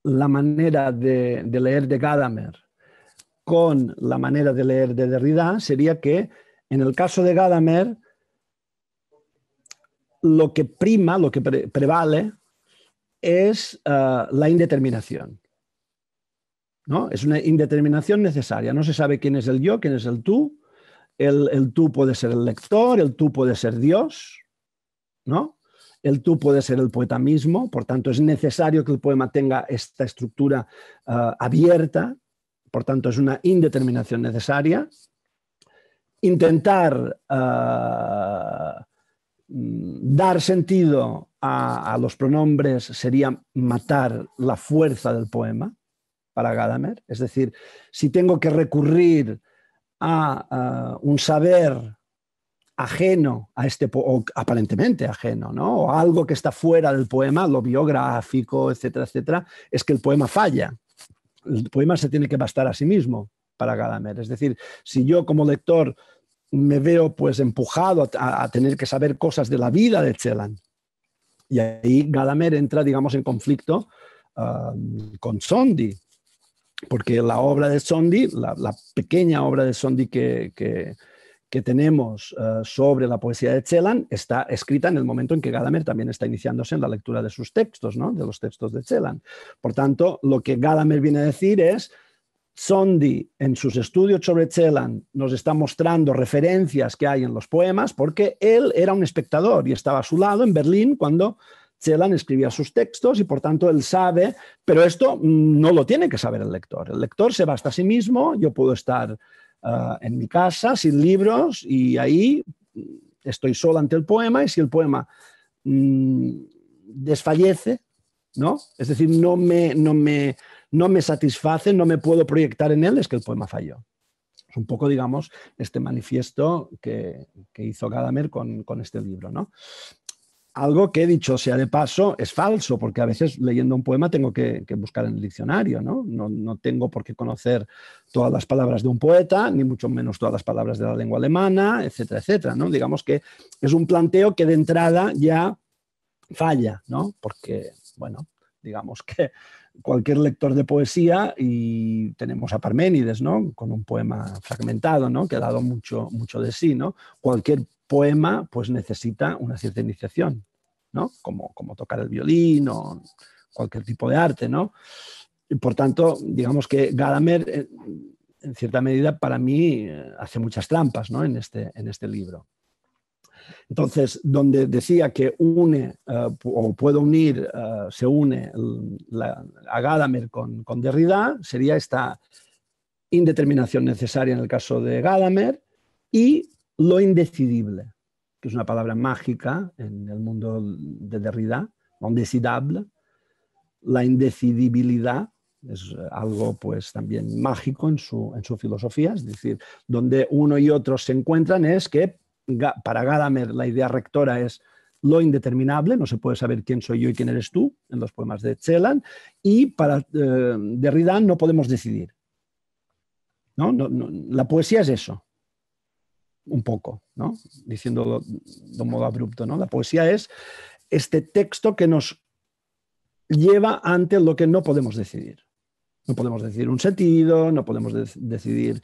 la manera de leer de Gadamer con la manera de leer de Derrida sería que en el caso de Gadamer lo que prima, lo que prevale es la indeterminación, ¿no? Es una indeterminación necesaria. No se sabe quién es el yo, quién es el tú. El tú puede ser el lector, el tú puede ser Dios, ¿no? El tú puede ser el poeta mismo. Por tanto, es necesario que el poema tenga esta estructura abierta. Por tanto, es una indeterminación necesaria. Intentar dar sentido a los pronombres sería matar la fuerza del poema para Gadamer. Es decir, si tengo que recurrir a un saber ajeno a o aparentemente ajeno, ¿no?, o algo que está fuera del poema, lo biográfico, etcétera, etcétera, es que el poema falla. El poema se tiene que bastar a sí mismo para Gadamer. Es decir, si yo como lector me veo pues empujado a tener que saber cosas de la vida de Celan, y ahí Gadamer entra, digamos, en conflicto con Sondhi, porque la obra de Sondhi, la pequeña obra de Sondhi que que tenemos sobre la poesía de Celan está escrita en el momento en que Gadamer también está iniciándose en la lectura de sus textos, ¿no? De los textos de Celan. Por tanto, lo que Gadamer viene a decir es: Sondy, en sus estudios sobre Celan, nos está mostrando referencias que hay en los poemas porque él era un espectador y estaba a su lado en Berlín cuando Celan escribía sus textos y por tanto él sabe, pero esto no lo tiene que saber el lector. El lector se basta a sí mismo, yo puedo estar en mi casa sin libros y ahí estoy solo ante el poema y si el poema desfallece, ¿no? Es decir, no me satisface, no me puedo proyectar en él, es que el poema falló. Es un poco, digamos, este manifiesto que hizo Gadamer con este libro, ¿no? Algo que, dicho sea de paso, es falso, porque a veces leyendo un poema tengo que buscar en el diccionario, ¿no? No tengo por qué conocer todas las palabras de un poeta, ni mucho menos todas las palabras de la lengua alemana, etcétera, etcétera, ¿no? Digamos que es un planteo que de entrada ya falla, ¿no? Porque, bueno, digamos que cualquier lector de poesía, y tenemos a Parménides, ¿no? Con un poema fragmentado, ¿no? Que ha dado mucho de sí, ¿no? Cualquier poema pues necesita una cierta iniciación, ¿no? Como tocar el violín o cualquier tipo de arte, ¿no? Y por tanto, digamos que Gadamer, en cierta medida, para mí, hace muchas trampas, ¿no? en este libro. Entonces, donde decía que une o puede unir, se une a Gadamer con Derrida, sería esta indeterminación necesaria en el caso de Gadamer y lo indecidible, que es una palabra mágica en el mundo de Derrida, indécidable. La indecidibilidad es algo pues también mágico en su filosofía, es decir, donde uno y otro se encuentran es que para Gadamer la idea rectora es lo indeterminable, no se puede saber quién soy yo y quién eres tú, en los poemas de Celan, y para Derrida no podemos decidir. ¿No? La poesía es eso, un poco, ¿no? Diciéndolo de un modo abrupto, ¿no? La poesía es este texto que nos lleva ante lo que no podemos decidir. No podemos decidir un sentido, no podemos decidir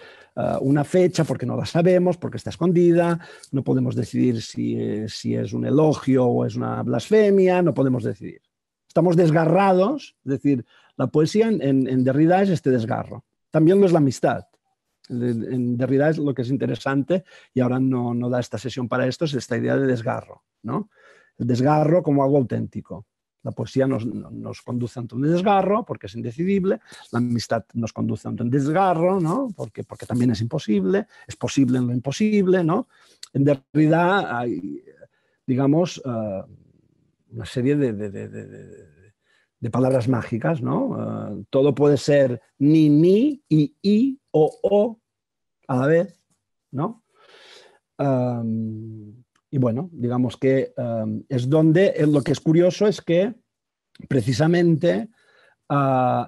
una fecha porque no la sabemos, porque está escondida, no podemos decidir si es un elogio o es una blasfemia, no podemos decidir. Estamos desgarrados, es decir, la poesía en Derrida es este desgarro. También lo es la amistad. En Derrida es lo que es interesante, y ahora no da esta sesión para esto, es esta idea de desgarro, ¿no? El desgarro como algo auténtico. La poesía nos conduce ante un desgarro porque es indecidible, la amistad nos conduce ante un desgarro, ¿no? porque también es imposible, es posible en lo imposible, ¿no? En Derrida hay, digamos, una serie de palabras mágicas, ¿no? Todo puede ser ni, y, o a la vez, ¿no? Y bueno, digamos que es donde lo que es curioso es que precisamente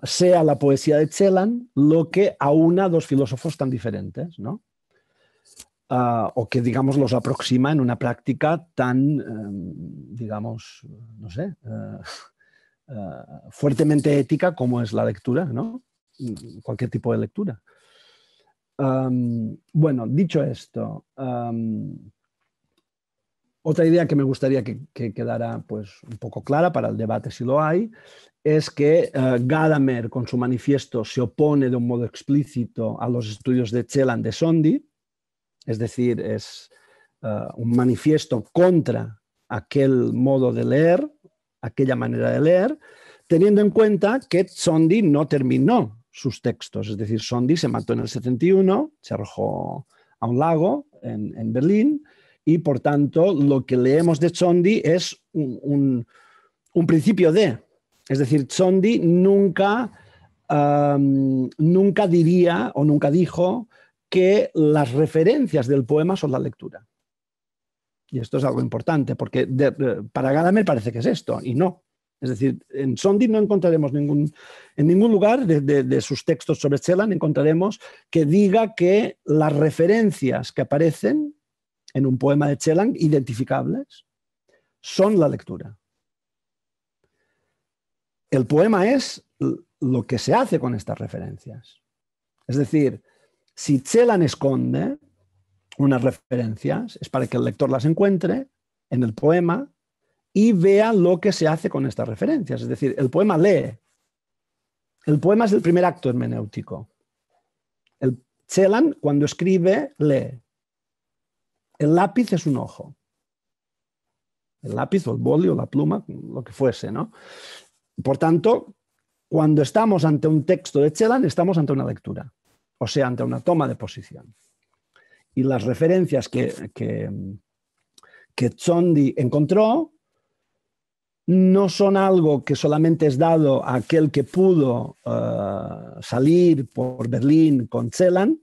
sea la poesía de Celan lo que aúna a dos filósofos tan diferentes, ¿no? O que, digamos, los aproxima en una práctica tan, digamos, no sé, fuertemente ética como es la lectura, ¿no? Cualquier tipo de lectura. Bueno, dicho esto, otra idea que me gustaría que quedara pues, un poco clara para el debate, si lo hay, es que Gadamer, con su manifiesto, se opone de un modo explícito a los estudios de Celan de Sondy, es decir, es un manifiesto contra aquel modo de leer, aquella manera de leer, teniendo en cuenta que Sondy no terminó sus textos, es decir, Sondy se mató en el 71, se arrojó a un lago en Berlín, y por tanto lo que leemos de Sondy es un principio de, es decir, Sondy nunca diría o nunca dijo que las referencias del poema son la lectura. Y esto es algo importante, porque para Gadamer parece que es esto, y no. Es decir, en Sondy no encontraremos en ningún lugar de sus textos sobre Celan encontraremos que diga que las referencias que aparecen en un poema de Celan, identificables, son la lectura. El poema es lo que se hace con estas referencias. Es decir, si Celan esconde, unas referencias, es para que el lector las encuentre en el poema y vea lo que se hace con estas referencias. Es decir, el poema lee. El poema es el primer acto hermenéutico. El Celan, cuando escribe, lee. El lápiz es un ojo. El lápiz o el boli o la pluma, lo que fuese, ¿no? Por tanto, cuando estamos ante un texto de Celan, estamos ante una lectura, o sea, ante una toma de posición. Y las referencias que Zondi encontró no son algo que solamente es dado a aquel que pudo salir por Berlín con Celan,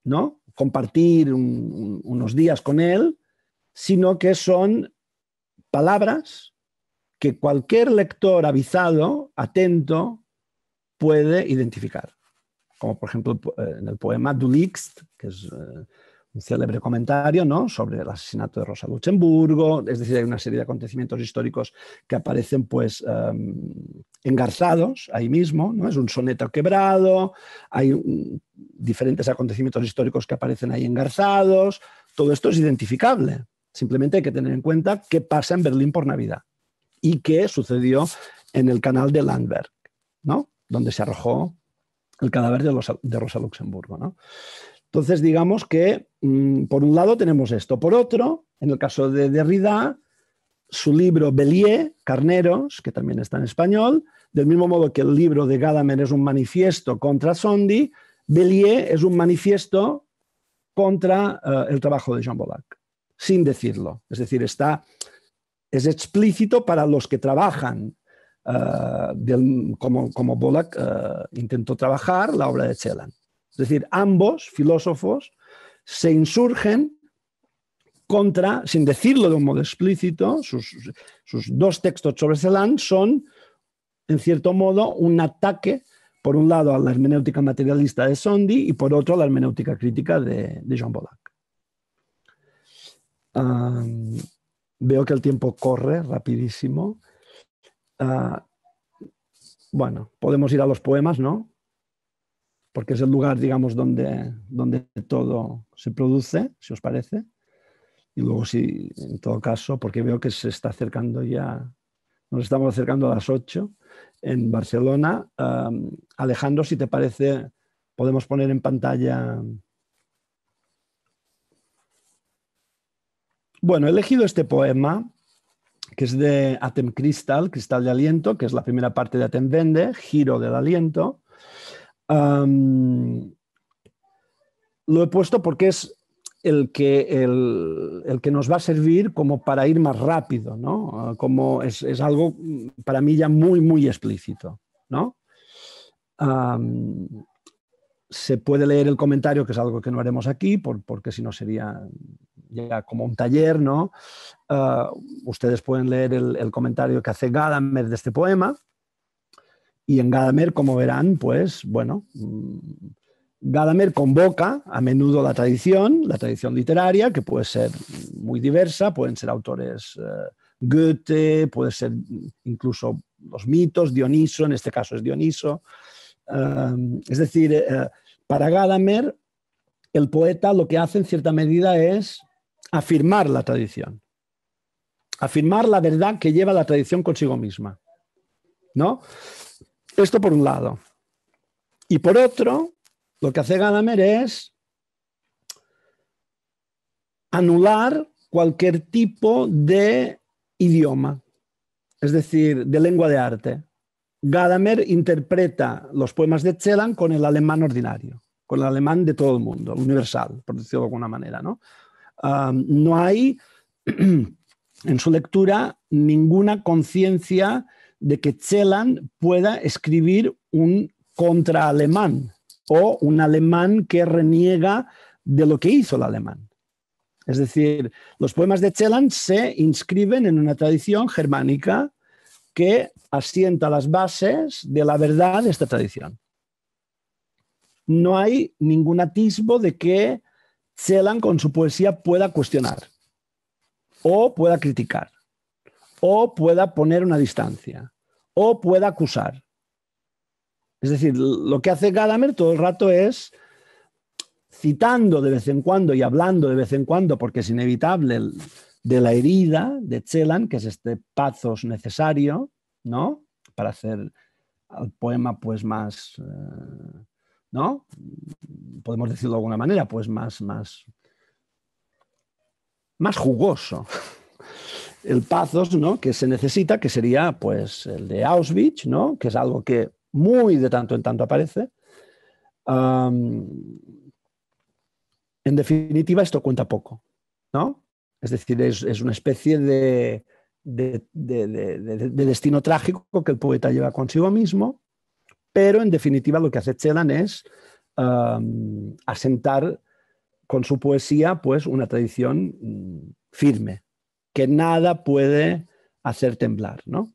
¿no? Compartir unos días con él, sino que son palabras que cualquier lector avisado, atento, puede identificar. Como por ejemplo en el poema Du Liegst, que es un célebre comentario, ¿no?, sobre el asesinato de Rosa Luxemburgo. Es decir, hay una serie de acontecimientos históricos que aparecen pues engarzados ahí mismo, ¿no? Es un soneto quebrado, hay diferentes acontecimientos históricos que aparecen ahí engarzados. Todo esto es identificable. Simplemente hay que tener en cuenta qué pasa en Berlín por Navidad y qué sucedió en el canal de Landberg, ¿no?, donde se arrojó el cadáver de Rosa Luxemburgo, ¿no? Entonces, digamos que, por un lado, tenemos esto. Por otro, en el caso de Derrida, su libro Bélier, Carneros, que también está en español, del mismo modo que el libro de Gadamer es un manifiesto contra Zondi, Bélier es un manifiesto contra el trabajo de Jean Bollack, sin decirlo. Es decir, es explícito para los que trabajan como Bollack intentó trabajar la obra de Celan. Es decir, ambos filósofos se insurgen contra, sin decirlo de un modo explícito, sus dos textos sobre Celan son, en cierto modo, un ataque, por un lado, a la hermenéutica materialista de Zondi y por otro, a la hermenéutica crítica de Jean Bollack. Veo que el tiempo corre rapidísimo. Bueno, podemos ir a los poemas, ¿no? Porque es el lugar, digamos, donde todo se produce, si os parece. Y luego, sí, en todo caso, porque veo que se está acercando ya, nos estamos acercando a las 8 en Barcelona. Alejandro, si te parece, podemos poner en pantalla. Bueno, he elegido este poema, que es de Atem Cristal, Cristal de Aliento, que es la primera parte de Atem Wende, Giro del Aliento. Lo he puesto porque es el que nos va a servir como para ir más rápido, ¿no? Como es algo para mí ya muy, muy explícito, ¿no? Se puede leer el comentario, que es algo que no haremos aquí, porque si no sería ya como un taller, ¿no? Ustedes pueden leer el comentario que hace Gadamer de este poema, y en Gadamer, como verán, pues, bueno, Gadamer convoca a menudo la tradición literaria, que puede ser muy diversa, pueden ser autores Goethe, puede ser incluso los mitos, Dioniso, en este caso es Dioniso. Es decir, para Gadamer, el poeta lo que hace en cierta medida es afirmar la tradición, afirmar la verdad que lleva la tradición consigo misma, ¿no? Esto por un lado. Y por otro, lo que hace Gadamer es anular cualquier tipo de idioma, es decir, de lengua de arte. Gadamer interpreta los poemas de Celan con el alemán ordinario, con el alemán de todo el mundo, universal, por decirlo de alguna manera, ¿no? No hay en su lectura ninguna conciencia de que Celan pueda escribir un contraalemán o un alemán que reniega de lo que hizo el alemán. Es decir, los poemas de Celan se inscriben en una tradición germánica que asienta las bases de la verdad de esta tradición. No hay ningún atisbo de que Celan con su poesía pueda cuestionar o pueda criticar o pueda poner una distancia o pueda acusar. Es decir, lo que hace Gadamer todo el rato es citando de vez en cuando y hablando de vez en cuando, porque es inevitable, de la herida de Celan, que es este pathos necesario, ¿no? Para hacer al poema pues más, ¿no? Podemos decirlo de alguna manera, pues más jugoso. El pathos, ¿no? Que se necesita, que sería pues el de Auschwitz, ¿no? Que es algo que muy de tanto en tanto aparece. En definitiva, esto cuenta poco, ¿no? Es decir, es una especie de destino trágico que el poeta lleva consigo mismo, pero en definitiva lo que hace Celan es asentar con su poesía pues una tradición firme, que nada puede hacer temblar, ¿no?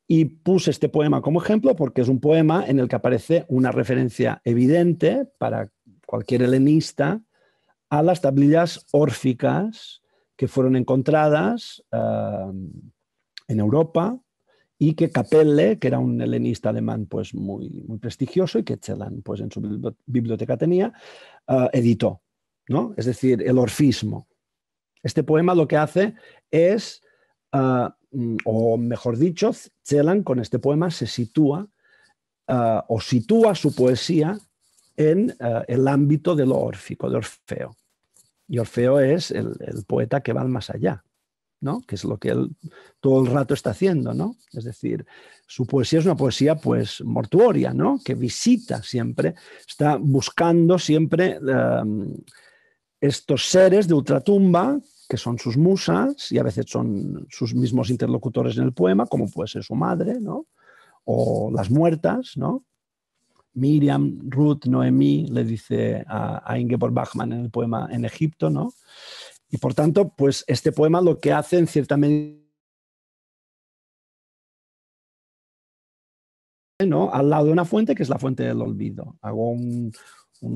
Y puse este poema como ejemplo porque es un poema en el que aparece una referencia evidente para cualquier helenista a las tablillas órficas que fueron encontradas en Europa y que Capelle, que era un helenista alemán pues muy prestigioso y que Celan pues en su biblioteca tenía, editó, ¿no? Es decir, el orfismo. Este poema lo que hace es, o mejor dicho, Celan con este poema se sitúa o sitúa su poesía en el ámbito de lo órfico, de Orfeo. Y Orfeo es el poeta que va al más allá, ¿no? Que es lo que él todo el rato está haciendo, ¿no? Es decir, su poesía es una poesía pues mortuoria, ¿no? Que visita siempre, está buscando siempre estos seres de ultratumba que son sus musas y a veces son sus mismos interlocutores en el poema, como puede ser su madre, ¿no? O las muertas, ¿no? Miriam, Ruth, Noemí le dice a Ingeborg Bachmann en el poema En Egipto, ¿no? Y por tanto, pues este poema lo que hace en cierta medida, ¿no? Al lado de una fuente que es la fuente del olvido. Hago un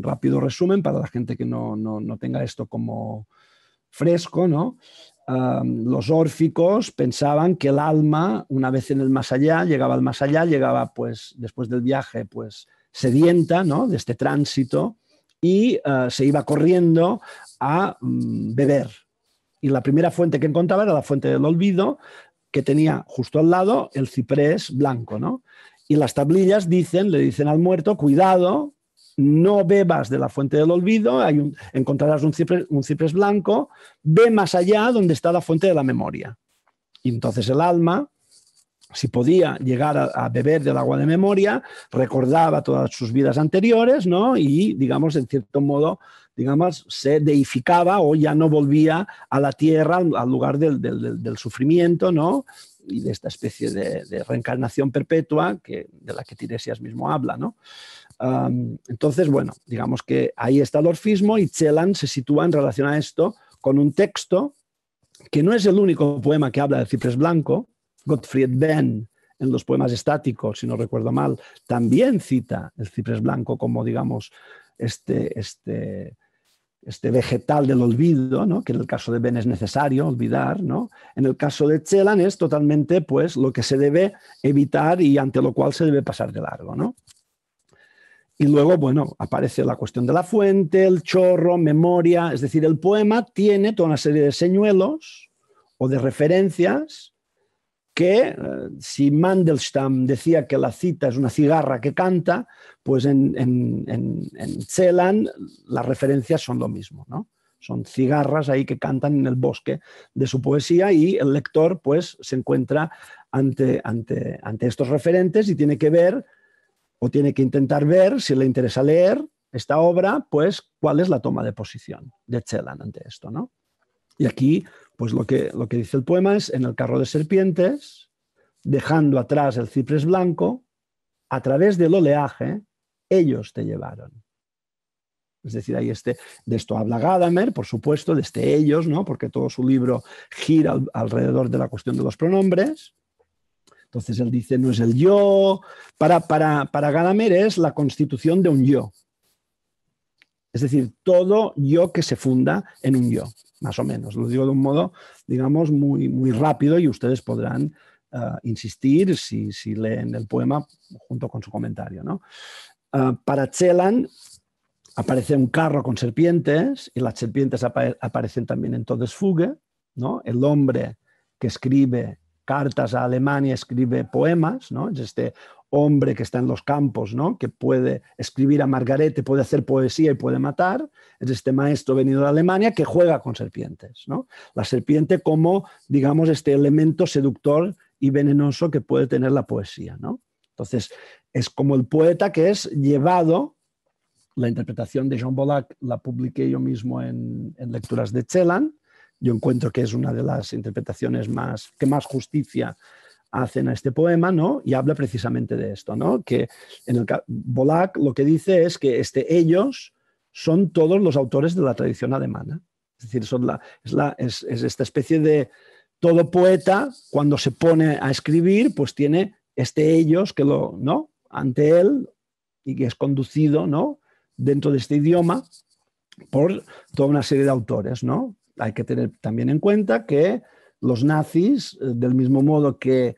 rápido resumen para la gente que no tenga esto como fresco, ¿no? Los órficos pensaban que el alma, una vez en el más allá, llegaba al más allá, llegaba pues después del viaje pues sedienta, ¿no? De este tránsito y se iba corriendo a beber. Y la primera fuente que encontraba era la fuente del olvido, que tenía justo al lado el ciprés blanco, ¿no? Y las tablillas le dicen al muerto, cuidado, no bebas de la fuente del olvido, encontrarás un ciprés blanco, ve más allá donde está la fuente de la memoria. Y entonces el alma, si podía llegar a beber del agua de memoria, recordaba todas sus vidas anteriores, ¿no? Y, digamos, en cierto modo, digamos, se deificaba o ya no volvía a la tierra, al lugar del sufrimiento, ¿no? Y de esta especie de reencarnación perpetua de la que Tiresias mismo habla, ¿no? Entonces, bueno, digamos que ahí está el orfismo y Celan se sitúa en relación a esto con un texto que no es el único poema que habla del ciprés blanco. Gottfried Benn, en los poemas estáticos, si no recuerdo mal, también cita el ciprés blanco como, digamos, este vegetal del olvido, ¿no? Que en el caso de Benn es necesario olvidar, ¿no? En el caso de Celan es totalmente pues, lo que se debe evitar y ante lo cual se debe pasar de largo, ¿no? Y luego, bueno, aparece la cuestión de la fuente, el chorro, memoria, es decir, el poema tiene toda una serie de señuelos o de referencias que si Mandelstam decía que la cita es una cigarra que canta, pues en Celan las referencias son lo mismo, ¿no? Son cigarras ahí que cantan en el bosque de su poesía y el lector pues se encuentra ante estos referentes y tiene que ver o tiene que intentar ver, si le interesa leer esta obra, pues cuál es la toma de posición de Celan ante esto, ¿no? Y aquí, pues lo que dice el poema es, en el carro de serpientes, dejando atrás el ciprés blanco, a través del oleaje, ellos te llevaron. Es decir, ahí de esto habla Gadamer, por supuesto, de ellos, ¿no? Porque todo su libro gira alrededor de la cuestión de los pronombres. Entonces él dice, no es el yo. Para Gadamer es la constitución de un yo. Es decir, todo yo que se funda en un yo, más o menos. Lo digo de un modo, digamos, muy rápido y ustedes podrán insistir si leen el poema junto con su comentario, ¿no? Para Celan, aparece un carro con serpientes y las serpientes aparecen también en Todesfuge, ¿no? El hombre que escribe cartas a Alemania escribe poemas, ¿no? Es este hombre que está en los campos, ¿no? Que puede escribir a Margarete, puede hacer poesía y puede matar. Es este maestro venido de Alemania que juega con serpientes, ¿no? La serpiente como, digamos, este elemento seductor y venenoso que puede tener la poesía, ¿no? Entonces, es como el poeta que es llevado. La interpretación de Jean Bollack la publiqué yo mismo en Lecturas de Celan. Yo encuentro que es una de las interpretaciones que más justicia hacen a este poema, ¿no? Y habla precisamente de esto, ¿no? Que Bollack lo que dice es que ellos son todos los autores de la tradición alemana. Es decir, es esta especie de todo poeta, cuando se pone a escribir, pues tiene ellos que ¿no? Ante él y que es conducido, ¿no? Dentro de este idioma por toda una serie de autores, ¿no? Hay que tener también en cuenta que los nazis, del mismo modo que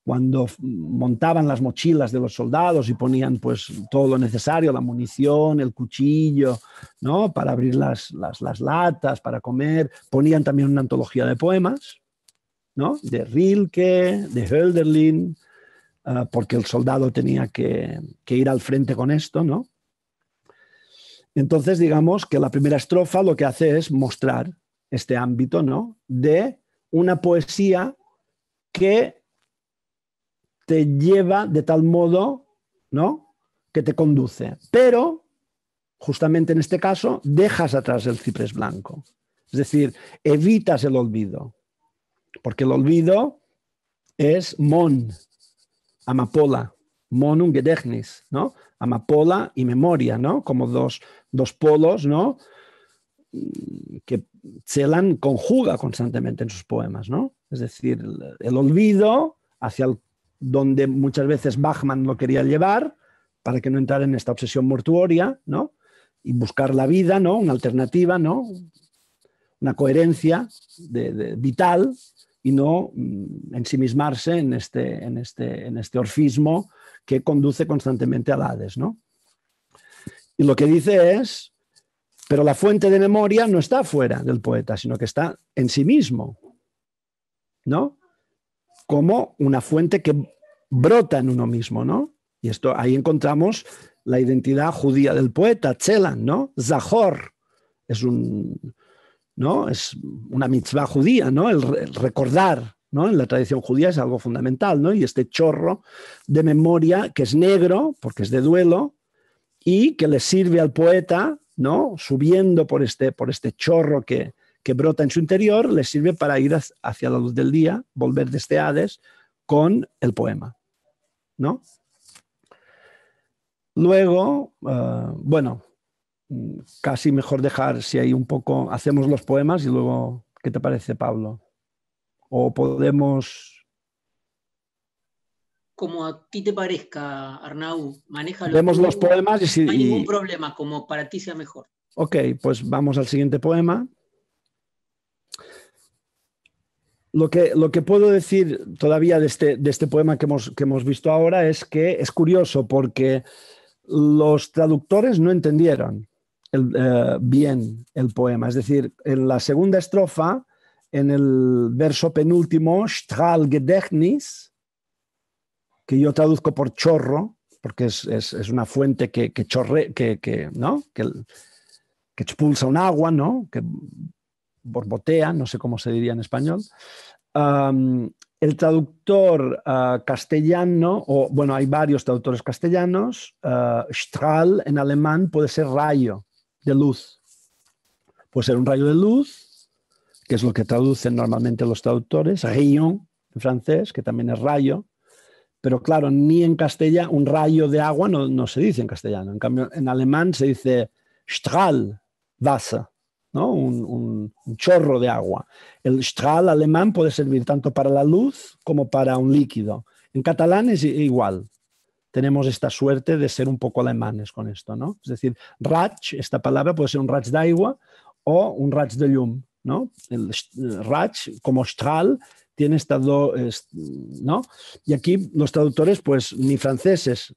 cuando montaban las mochilas de los soldados y ponían pues todo lo necesario, la munición, el cuchillo, ¿no? Para abrir las latas, para comer, ponían también una antología de poemas, ¿no? De Rilke, de Hölderlin, porque el soldado tenía que ir al frente con esto, ¿no? Entonces, digamos que la primera estrofa lo que hace es mostrar este ámbito, ¿no? De una poesía que te lleva de tal modo, ¿no? Que te conduce. Pero, justamente en este caso, dejas atrás el ciprés blanco. Es decir, evitas el olvido. Porque el olvido es mon, amapola, mon un Gedächtnis, ¿no? Amapola y memoria, ¿no? Como dos polos, ¿no? Que Celan conjuga constantemente en sus poemas, ¿no? Es decir, el olvido hacia donde muchas veces Bachmann lo quería llevar para que no entrara en esta obsesión mortuoria, ¿no? Y buscar la vida, ¿no? Una alternativa, ¿no? Una coherencia vital y no ensimismarse en este orfismo que conduce constantemente al Hades, ¿no? Y lo que dice es, pero la fuente de memoria no está fuera del poeta, sino que está en sí mismo, ¿no? Como una fuente que brota en uno mismo, ¿no? Y ahí encontramos la identidad judía del poeta, Celan, ¿no? Zahor es ¿no? Es una mitzvah judía, ¿no? El recordar, ¿no? En la tradición judía es algo fundamental, ¿no? Y este chorro de memoria que es negro, porque es de duelo, y que le sirve al poeta, ¿no? Subiendo por este chorro que brota en su interior, le sirve para ir hacia la luz del día, volver de este Hades con el poema, ¿no? Luego, bueno, casi mejor dejar, si hay un poco, hacemos los poemas y luego, ¿qué te parece, Pablo? O podemos...
Como a ti te parezca, Arnau, manéjalo
Vemos
tú.
los poemas y...
No hay ningún problema, como para ti sea mejor.
Ok, pues vamos al siguiente poema. Lo que puedo decir todavía de este poema que hemos visto ahora es que es curioso porque los traductores no entendieron bien el poema. Es decir, en la segunda estrofa, en el verso penúltimo, Strahlgedächtnis, que yo traduzco por chorro, porque es una fuente que chorre, ¿no? que expulsa un agua, ¿no? Que borbotea, no sé cómo se diría en español. El traductor castellano, o bueno, hay varios traductores castellanos, Strahl en alemán puede ser rayo de luz. Puede ser un rayo de luz, que es lo que traducen normalmente los traductores, rayon en francés, que también es rayo, pero claro, ni en castellano, un rayo de agua no se dice en castellano. En cambio, en alemán se dice Strahl, Wasser, ¿no? Un chorro de agua. El Strahl alemán puede servir tanto para la luz como para un líquido. En catalán es igual. Tenemos esta suerte de ser un poco alemanes con esto, ¿no? Es decir, raig, esta palabra puede ser un raig d'aigua o un raig de llum, ¿no? El raig, como Strahl, tiene ¿no? Y aquí los traductores, pues ni franceses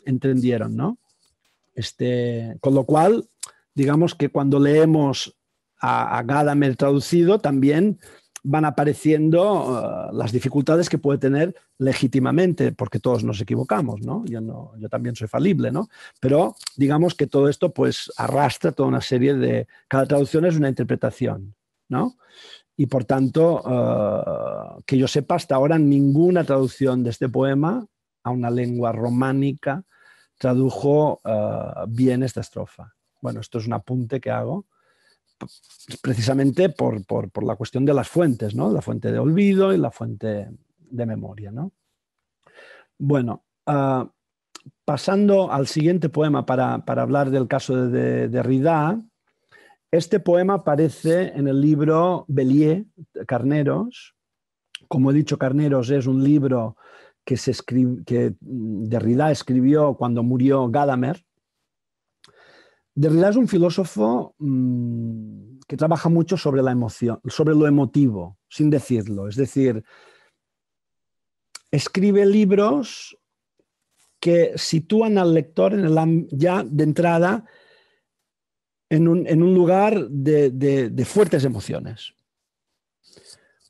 entendieron, ¿no? Con lo cual, digamos que cuando leemos a Gadamer traducido, también van apareciendo las dificultades que puede tener legítimamente, porque todos nos equivocamos, ¿no? Yo también soy falible, ¿no? Pero digamos que todo esto pues arrastra toda una serie de... Cada traducción es una interpretación, ¿no? Y por tanto, que yo sepa, hasta ahora ninguna traducción de este poema a una lengua románica tradujo bien esta estrofa. Bueno, esto es un apunte que hago precisamente por la cuestión de las fuentes, ¿no? La fuente de olvido y la fuente de memoria, ¿no? Bueno, pasando al siguiente poema para hablar del caso de Derrida, este poema aparece en el libro Bélier, Carneros. Como he dicho, Carneros es un libro que Derrida escribió cuando murió Gadamer. Derrida es un filósofo que trabaja mucho sobre la emoción, sobre lo emotivo, sin decirlo. Es decir, escribe libros que sitúan al lector ya de entrada en un lugar de fuertes emociones.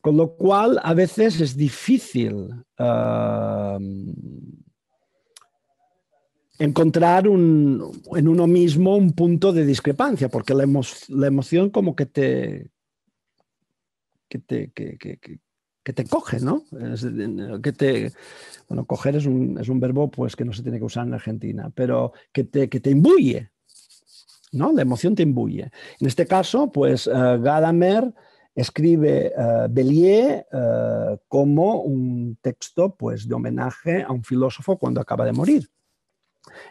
Con lo cual, a veces es difícil encontrar en uno mismo un punto de discrepancia, porque la emoción como que te coge, ¿no? Bueno, coger es un verbo pues, que no se tiene que usar en Argentina, pero que te imbuye, ¿no? La emoción te imbuye. En este caso, pues Gadamer escribe Bélier como un texto pues, de homenaje a un filósofo cuando acaba de morir.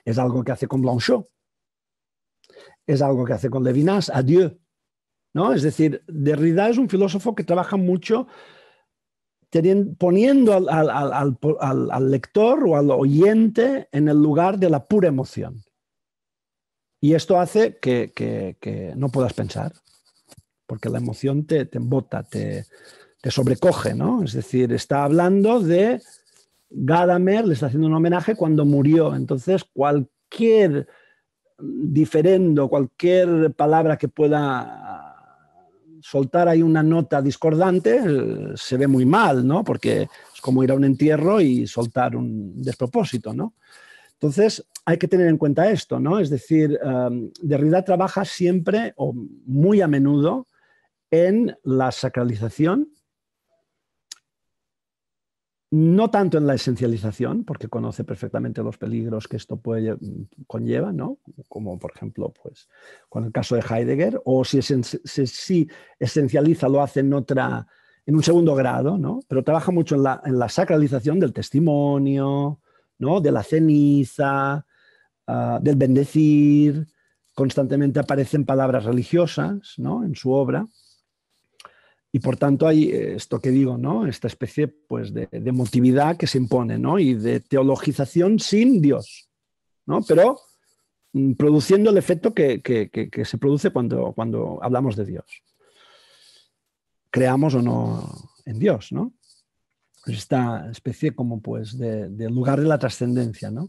Es algo que hace con Blanchot, es algo que hace con Levinas, Adieu, ¿no? Es decir, Derrida es un filósofo que trabaja mucho poniendo al lector o al oyente en el lugar de la pura emoción. Y esto hace que no puedas pensar, porque la emoción te embota, te sobrecoge, ¿no? Es decir, está hablando de Gadamer, le está haciendo un homenaje cuando murió. Entonces, cualquier diferendo, cualquier palabra que pueda soltar ahí una nota discordante, se ve muy mal, ¿no? Porque es como ir a un entierro y soltar un despropósito, ¿no? Entonces, hay que tener en cuenta esto, ¿no? Es decir, Derrida trabaja siempre o muy a menudo en la sacralización, no tanto en la esencialización, porque conoce perfectamente los peligros que esto conlleva, ¿no? Como por ejemplo, pues, con el caso de Heidegger, o si esencializa lo hace en un segundo grado, ¿no? Pero trabaja mucho en la sacralización del testimonio, ¿no? De la ceniza, del bendecir. Constantemente aparecen palabras religiosas, ¿no? En su obra. Y por tanto hay esto que digo, ¿no? Esta especie pues, de emotividad que se impone, ¿no? Y de teologización sin Dios, ¿no? Pero produciendo el efecto que se produce cuando hablamos de Dios. Creamos o no en Dios, ¿no? Esta especie como pues de lugar de la trascendencia, ¿no?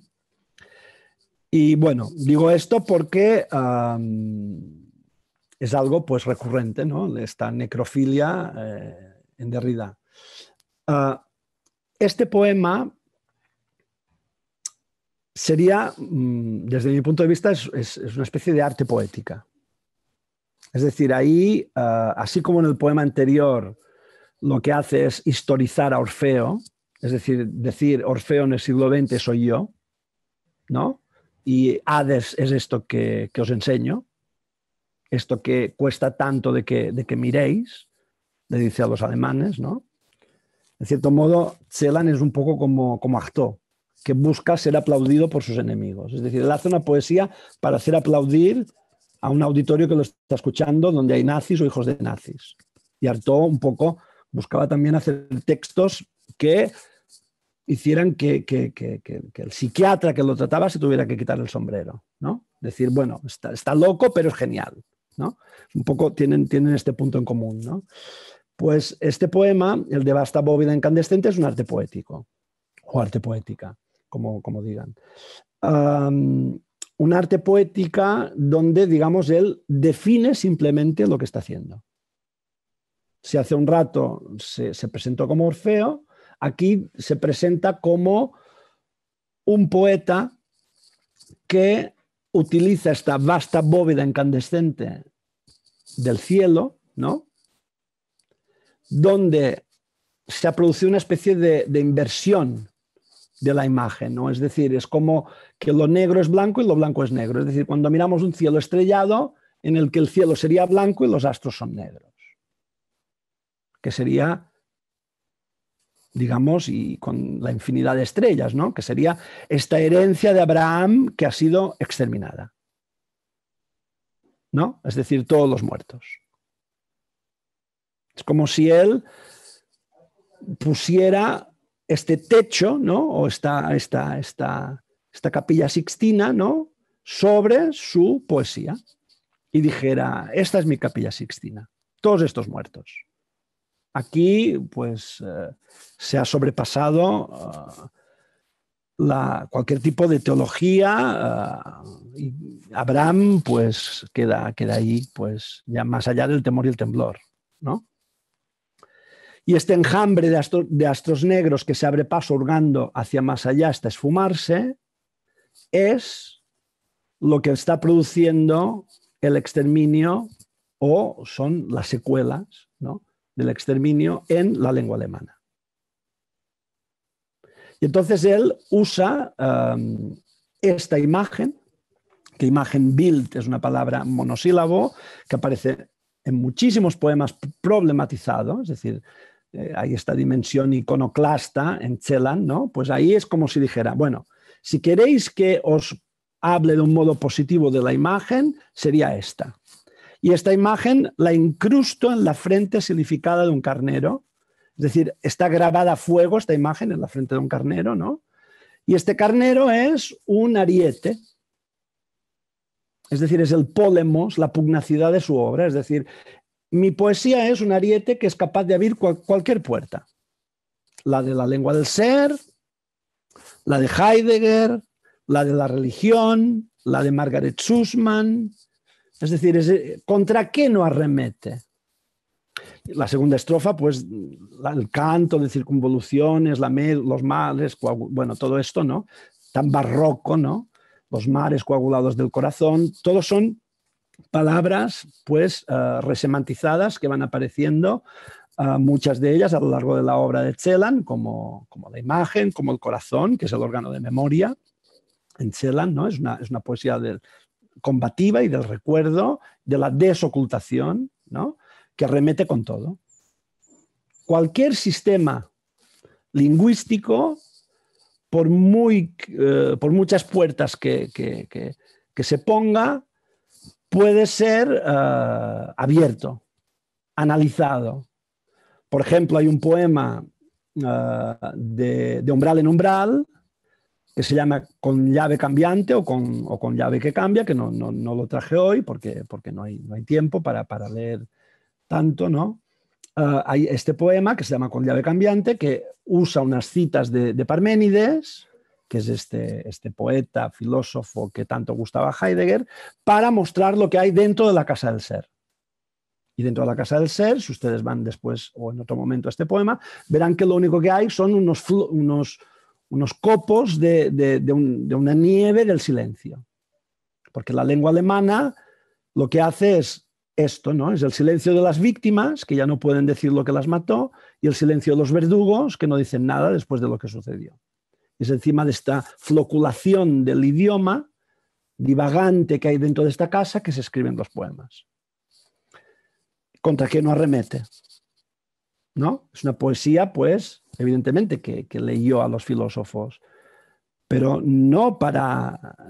Y bueno, digo esto porque es algo pues recurrente, ¿no? Esta necrofilia en Derrida. Este poema sería, desde mi punto de vista, es una especie de arte poética. Es decir, ahí, así como en el poema anterior, lo que hace es historizar a Orfeo, es decir Orfeo en el siglo XX soy yo, ¿no? Y Hades es esto que os enseño, esto que cuesta tanto de que miréis, le dice a los alemanes, ¿no? En cierto modo, Celan es un poco como Artaud, que busca ser aplaudido por sus enemigos. Es decir, él hace una poesía para hacer aplaudir a un auditorio que lo está escuchando donde hay nazis o hijos de nazis. Y Artaud un poco buscaba también hacer textos que hicieran que el psiquiatra que lo trataba se tuviera que quitar el sombrero, ¿no? Decir, bueno, está loco, pero es genial, ¿no? Un poco tienen este punto en común, ¿no? Pues este poema, el de Vasta bóveda incandescente, es un arte poético, o arte poética, como digan. un arte poética donde, digamos, él define simplemente lo que está haciendo. Si hace un rato se presentó como Orfeo, aquí se presenta como un poeta que utiliza esta vasta bóveda incandescente del cielo, ¿no? Donde se ha producido una especie de inversión de la imagen, ¿no? Es decir, es como que lo negro es blanco y lo blanco es negro. Es decir, cuando miramos un cielo estrellado en el que el cielo sería blanco y los astros son negros, que sería, digamos, y con la infinidad de estrellas, ¿no? Que sería esta herencia de Abraham que ha sido exterminada, ¿no? Es decir, todos los muertos. Es como si él pusiera este techo, ¿no? O esta capilla sixtina, ¿no? Sobre su poesía y dijera, esta es mi capilla sixtina, todos estos muertos. Aquí, pues, se ha sobrepasado cualquier tipo de teología y Abraham, pues, queda ahí, pues, ya más allá del temor y el temblor, ¿no? Y este enjambre de astros negros que se abre paso hurgando hacia más allá hasta esfumarse es lo que está produciendo el exterminio o son las secuelas, ¿no?, del exterminio en la lengua alemana. Y entonces él usa esta imagen, que imagen Bild es una palabra monosílabo que aparece en muchísimos poemas problematizados, es decir, hay esta dimensión iconoclasta en Celan, ¿no? Pues ahí es como si dijera, bueno, si queréis que os hable de un modo positivo de la imagen, sería esta. Y esta imagen la incrusto en la frente silificada de un carnero, es decir, está grabada a fuego esta imagen en la frente de un carnero, ¿no? Y este carnero es un ariete, es decir, es el pólemos, la pugnacidad de su obra, es decir, mi poesía es un ariete que es capaz de abrir cualquier puerta. La de la lengua del ser, la de Heidegger, la de la religión, la de Margaret Sussman. Es decir, ¿contra qué no arremete? La segunda estrofa, pues, el canto de circunvoluciones, los mares, bueno, todo esto, ¿no? Tan barroco, ¿no? Los mares coagulados del corazón, todos son palabras, pues, resemantizadas que van apareciendo, muchas de ellas a lo largo de la obra de Celan, como la imagen, como el corazón, que es el órgano de memoria en Celan, ¿no? Es una poesía combativa y del recuerdo, de la desocultación, ¿no?, que arremete con todo. Cualquier sistema lingüístico, por muchas puertas que se ponga, puede ser abierto, analizado. Por ejemplo, hay un poema de Umbral en Umbral que se llama Con llave cambiante o con llave que cambia, que no lo traje hoy porque no hay tiempo para leer tanto, ¿no? Hay este poema que se llama Con llave cambiante, que usa unas citas de Parménides, que es este poeta, filósofo que tanto gustaba a Heidegger, para mostrar lo que hay dentro de la casa del ser. Y dentro de la casa del ser, si ustedes van después o en otro momento a este poema, verán que lo único que hay son unos copos de una nieve del silencio. Porque la lengua alemana lo que hace es esto, ¿no? Es el silencio de las víctimas, que ya no pueden decir lo que las mató, y el silencio de los verdugos, que no dicen nada después de lo que sucedió. Es encima de esta floculación del idioma divagante que hay dentro de esta casa que se escriben los poemas. ¿Contra qué no arremete? ¿No? Es una poesía, pues, evidentemente, que leyó a los filósofos, pero no para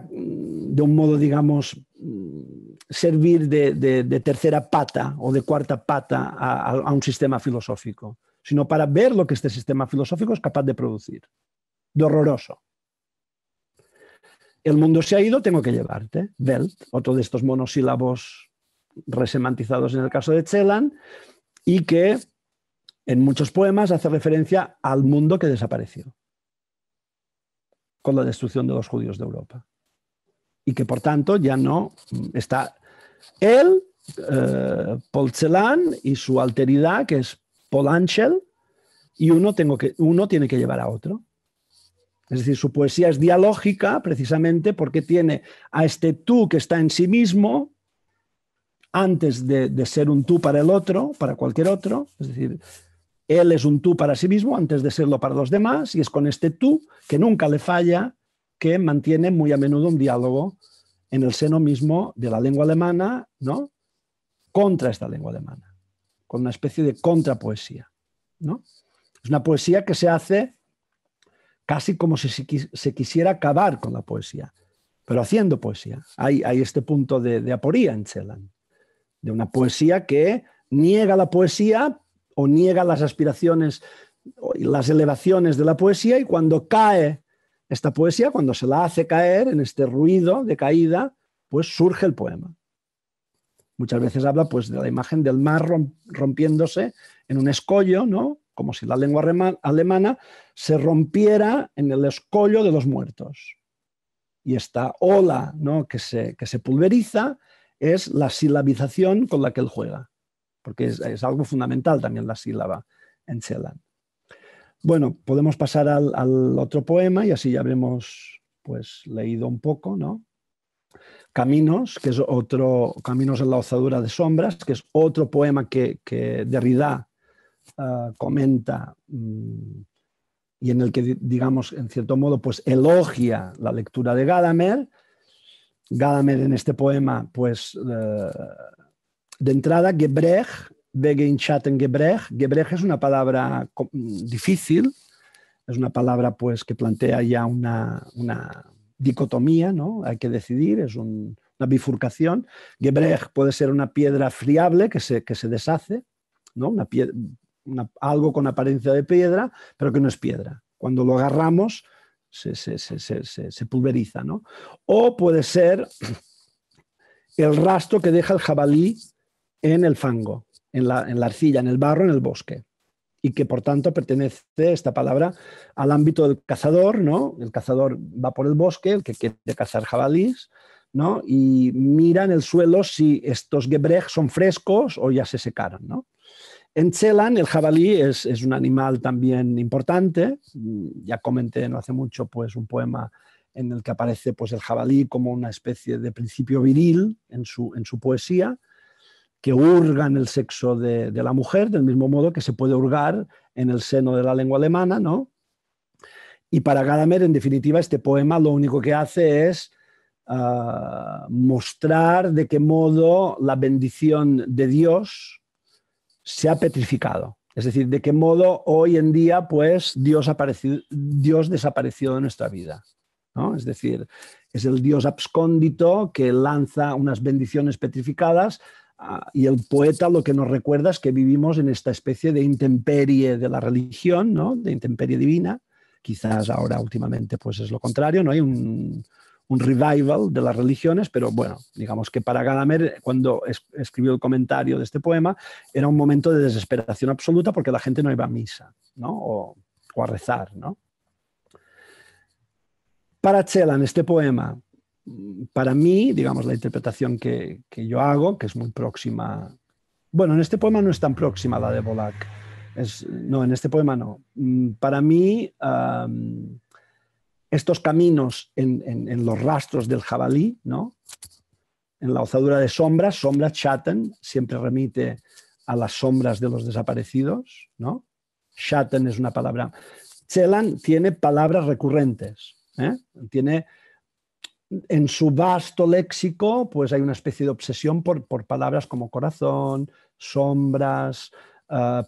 de un modo, digamos, servir de tercera pata o de cuarta pata a un sistema filosófico, sino para ver lo que este sistema filosófico es capaz de producir, de horroroso. El mundo se ha ido, tengo que llevarte. Welt, otro de estos monosílabos resemantizados en el caso de Celan, y que en muchos poemas hace referencia al mundo que desapareció. con la destrucción de los judíos de Europa. Y que por tanto ya no está él, Paul Celan y su alteridad, que es Paul Anschel, y uno tiene que llevar a otro. Es decir, su poesía es dialógica precisamente porque tiene a este tú que está en sí mismo antes de ser un tú para el otro, para cualquier otro. Es decir, él es un tú para sí mismo antes de serlo para los demás, y es con este tú que nunca le falla que mantiene muy a menudo un diálogo en el seno mismo de la lengua alemana, ¿no?, contra esta lengua alemana, con una especie de contrapoesía, ¿no? Es una poesía que se hace casi como si se quisiera acabar con la poesía, pero haciendo poesía. Hay este punto de aporía en Celan, de una poesía que niega la poesía o niega las aspiraciones y las elevaciones de la poesía, y cuando cae esta poesía, cuando se la hace caer en este ruido de caída, pues surge el poema. Muchas veces habla pues de la imagen del mar rompiéndose en un escollo, ¿no?, como si la lengua alemana se rompiera en el escollo de los muertos. Y esta ola, ¿no?, que se pulveriza es la silabización con la que él juega, porque es algo fundamental también la sílaba en Celan. Bueno, podemos pasar al otro poema y así ya habremos pues leído un poco, ¿no? Caminos, que es otro, Caminos en la ozadura de sombras, que es otro poema que Derrida comenta y en el que, digamos, en cierto modo, pues elogia la lectura de Gadamer. Gadamer en este poema, pues de entrada, Gebrecht, wegen Schatten Gebrecht. Gebrecht es una palabra difícil, es una palabra pues que plantea ya una dicotomía, ¿no? Hay que decidir, es una bifurcación. Gebrecht puede ser una piedra friable que se deshace, ¿no? Algo con apariencia de piedra, pero que no es piedra. Cuando lo agarramos, se pulveriza, ¿no? O puede ser el rastro que deja el jabalí en el fango, en la arcilla, en el barro, en el bosque, y que por tanto pertenece esta palabra al ámbito del cazador, ¿no? El cazador va por el bosque, el que quiere cazar jabalíes, ¿no?, y mira en el suelo si estos Gebrecht son frescos o ya se secaron, ¿no? En Celan el jabalí es un animal también importante. Ya comenté no hace mucho pues un poema en el que aparece pues el jabalí como una especie de principio viril en su poesía, que hurga en el sexo de la mujer, del mismo modo que se puede hurgar en el seno de la lengua alemana, ¿no? Y para Gadamer, en definitiva, este poema lo único que hace es mostrar de qué modo la bendición de Dios se ha petrificado. Es decir, de qué modo hoy en día pues Dios desapareció de nuestra vida, ¿no? Es decir, es el Dios abscóndito que lanza unas bendiciones petrificadas, y el poeta lo que nos recuerda es que vivimos en esta especie de intemperie de la religión, ¿no?, de intemperie divina. Quizás ahora últimamente pues es lo contrario, no hay un revival de las religiones, pero bueno, digamos que para Gadamer, cuando escribió el comentario de este poema, era un momento de desesperación absoluta porque la gente no iba a misa, ¿no?, o a rezar, ¿no? Para Celan, este poema, para mí, digamos, la interpretación que yo hago, que es muy próxima, bueno, en este poema no es tan próxima a la de Volac, no, en este poema no. Para mí, estos caminos en los rastros del jabalí, ¿no?, en la ozadura de sombras, Schatten, siempre remite a las sombras de los desaparecidos, ¿no? Schatten es una palabra. Celan tiene palabras recurrentes, tiene en su vasto léxico, pues hay una especie de obsesión por palabras como corazón, sombras,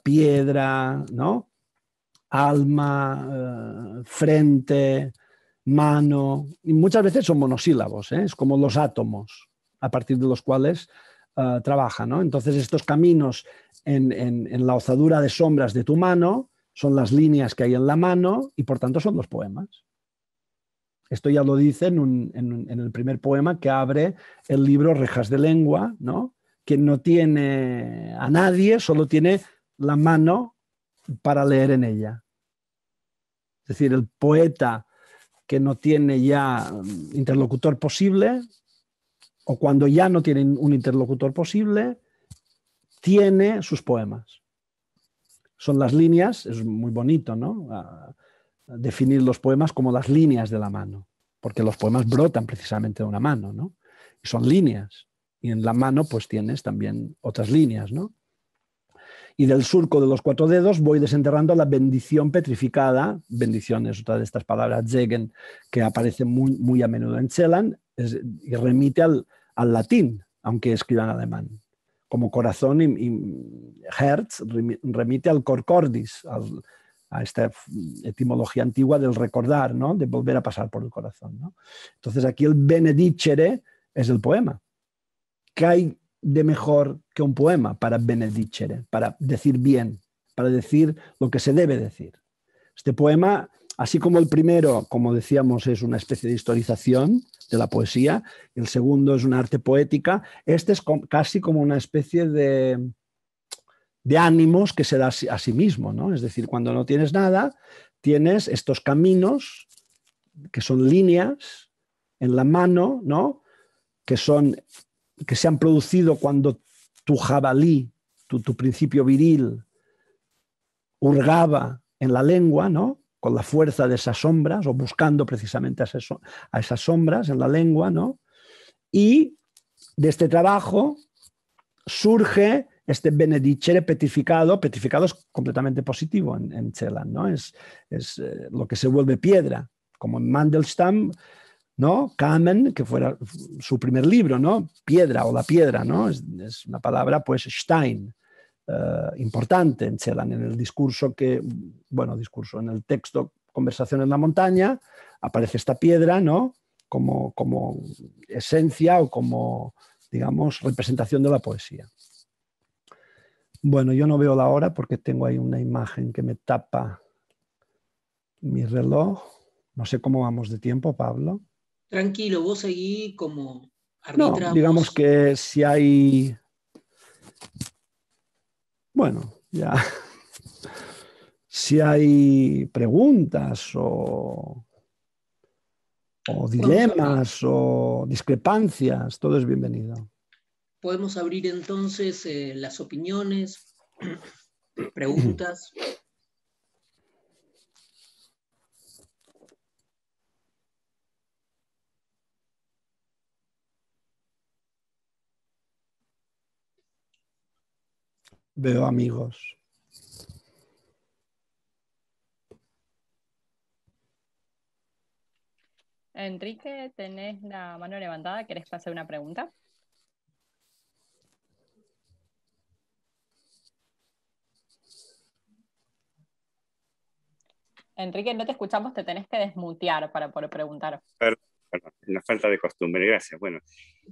piedra, ¿no?, alma, frente, mano, y muchas veces son monosílabos, es como los átomos a partir de los cuales trabaja, ¿no? Entonces estos caminos en la ozadura de sombras de tu mano son las líneas que hay en la mano y por tanto son los poemas. Esto ya lo dice en el primer poema que abre el libro Rejas de Lengua, ¿no?, que no tiene a nadie, solo tiene la mano para leer en ella. Es decir, el poeta que no tiene ya interlocutor posible, o cuando ya no tiene un interlocutor posible, tiene sus poemas. Son las líneas, es muy bonito, ¿no? Definir los poemas como las líneas de la mano, porque los poemas brotan precisamente de una mano, ¿no? Y son líneas. Y en la mano pues tienes también otras líneas, ¿no? Y del surco de los 4 dedos voy desenterrando la bendición petrificada. Bendición es otra de estas palabras, Segen, que aparece muy a menudo en Celan, y remite al latín, aunque escriba en alemán. Como corazón y Herz remite al cor cordis, a esta etimología antigua del recordar, ¿no? De volver a pasar por el corazón, ¿no? Entonces aquí el benedicere es el poema. ¿Qué hay de mejor que un poema para benedicere, para decir bien, para decir lo que se debe decir? Este poema, así como el primero, como decíamos, es una especie de historización de la poesía, el segundo es una arte poética, este es casi como una especie de ánimos que se da a sí mismo, ¿no? Es decir, cuando no tienes nada, tienes estos caminos que son líneas en la mano, ¿no? Que se han producido cuando tu jabalí, tu principio viril, hurgaba en la lengua, ¿no? Con la fuerza de esas sombras, o buscando precisamente a esas sombras en la lengua, ¿no? Y de este trabajo surge este benedicere petrificado. Petrificado es completamente positivo en Celan, ¿no? Es lo que se vuelve piedra, como en Mandelstam, ¿no? Kamen, que fuera su primer libro, ¿no? Piedra o la piedra, ¿no? Es una palabra, pues, Stein, importante en Celan, en el discurso en el texto Conversación en la montaña, aparece esta piedra, ¿no? Como esencia o como, digamos, representación de la poesía. Bueno, yo no veo la hora porque tengo ahí una imagen que me tapa mi reloj. No sé cómo vamos de tiempo, Pablo.
Tranquilo, vos seguí como
No, digamos
arbitramos.
que si hay... Bueno, ya... Si hay preguntas o dilemas o discrepancias, todo es bienvenido.
Podemos abrir entonces las opiniones, preguntas.
Veo amigos.
Enrique, tenés la mano levantada, ¿querés hacer una pregunta? Enrique, no te escuchamos, te tenés que desmutear para poder preguntar.
Perdón, la falta de costumbre, gracias. Bueno,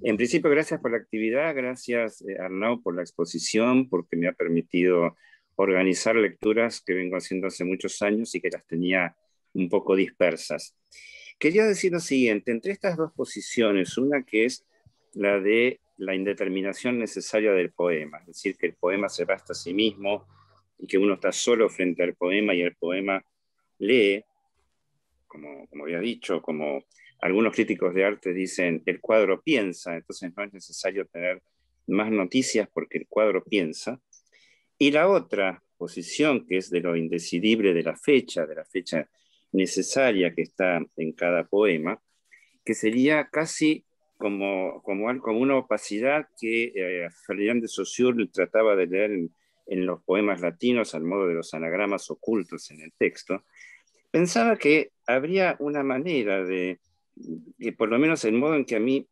en principio, gracias por la actividad, gracias Arnau por la exposición, porque me ha permitido organizar lecturas que vengo haciendo hace muchos años y que las tenía un poco dispersas. Quería decir lo siguiente, entre estas dos posiciones, una que es la de la indeterminación necesaria del poema, es decir, que el poema se basta a sí mismo y que uno está solo frente al poema y el poema lee, como había dicho, como algunos críticos de arte dicen, el cuadro piensa, entonces no es necesario tener más noticias porque el cuadro piensa. Y la otra posición, que es de lo indecidible de la fecha necesaria que está en cada poema, que sería casi como una opacidad que Ferdinand de Saussure trataba de leer en los poemas latinos al modo de los anagramas ocultos en el texto. Pensaba que habría una manera que por lo menos el modo en que a mí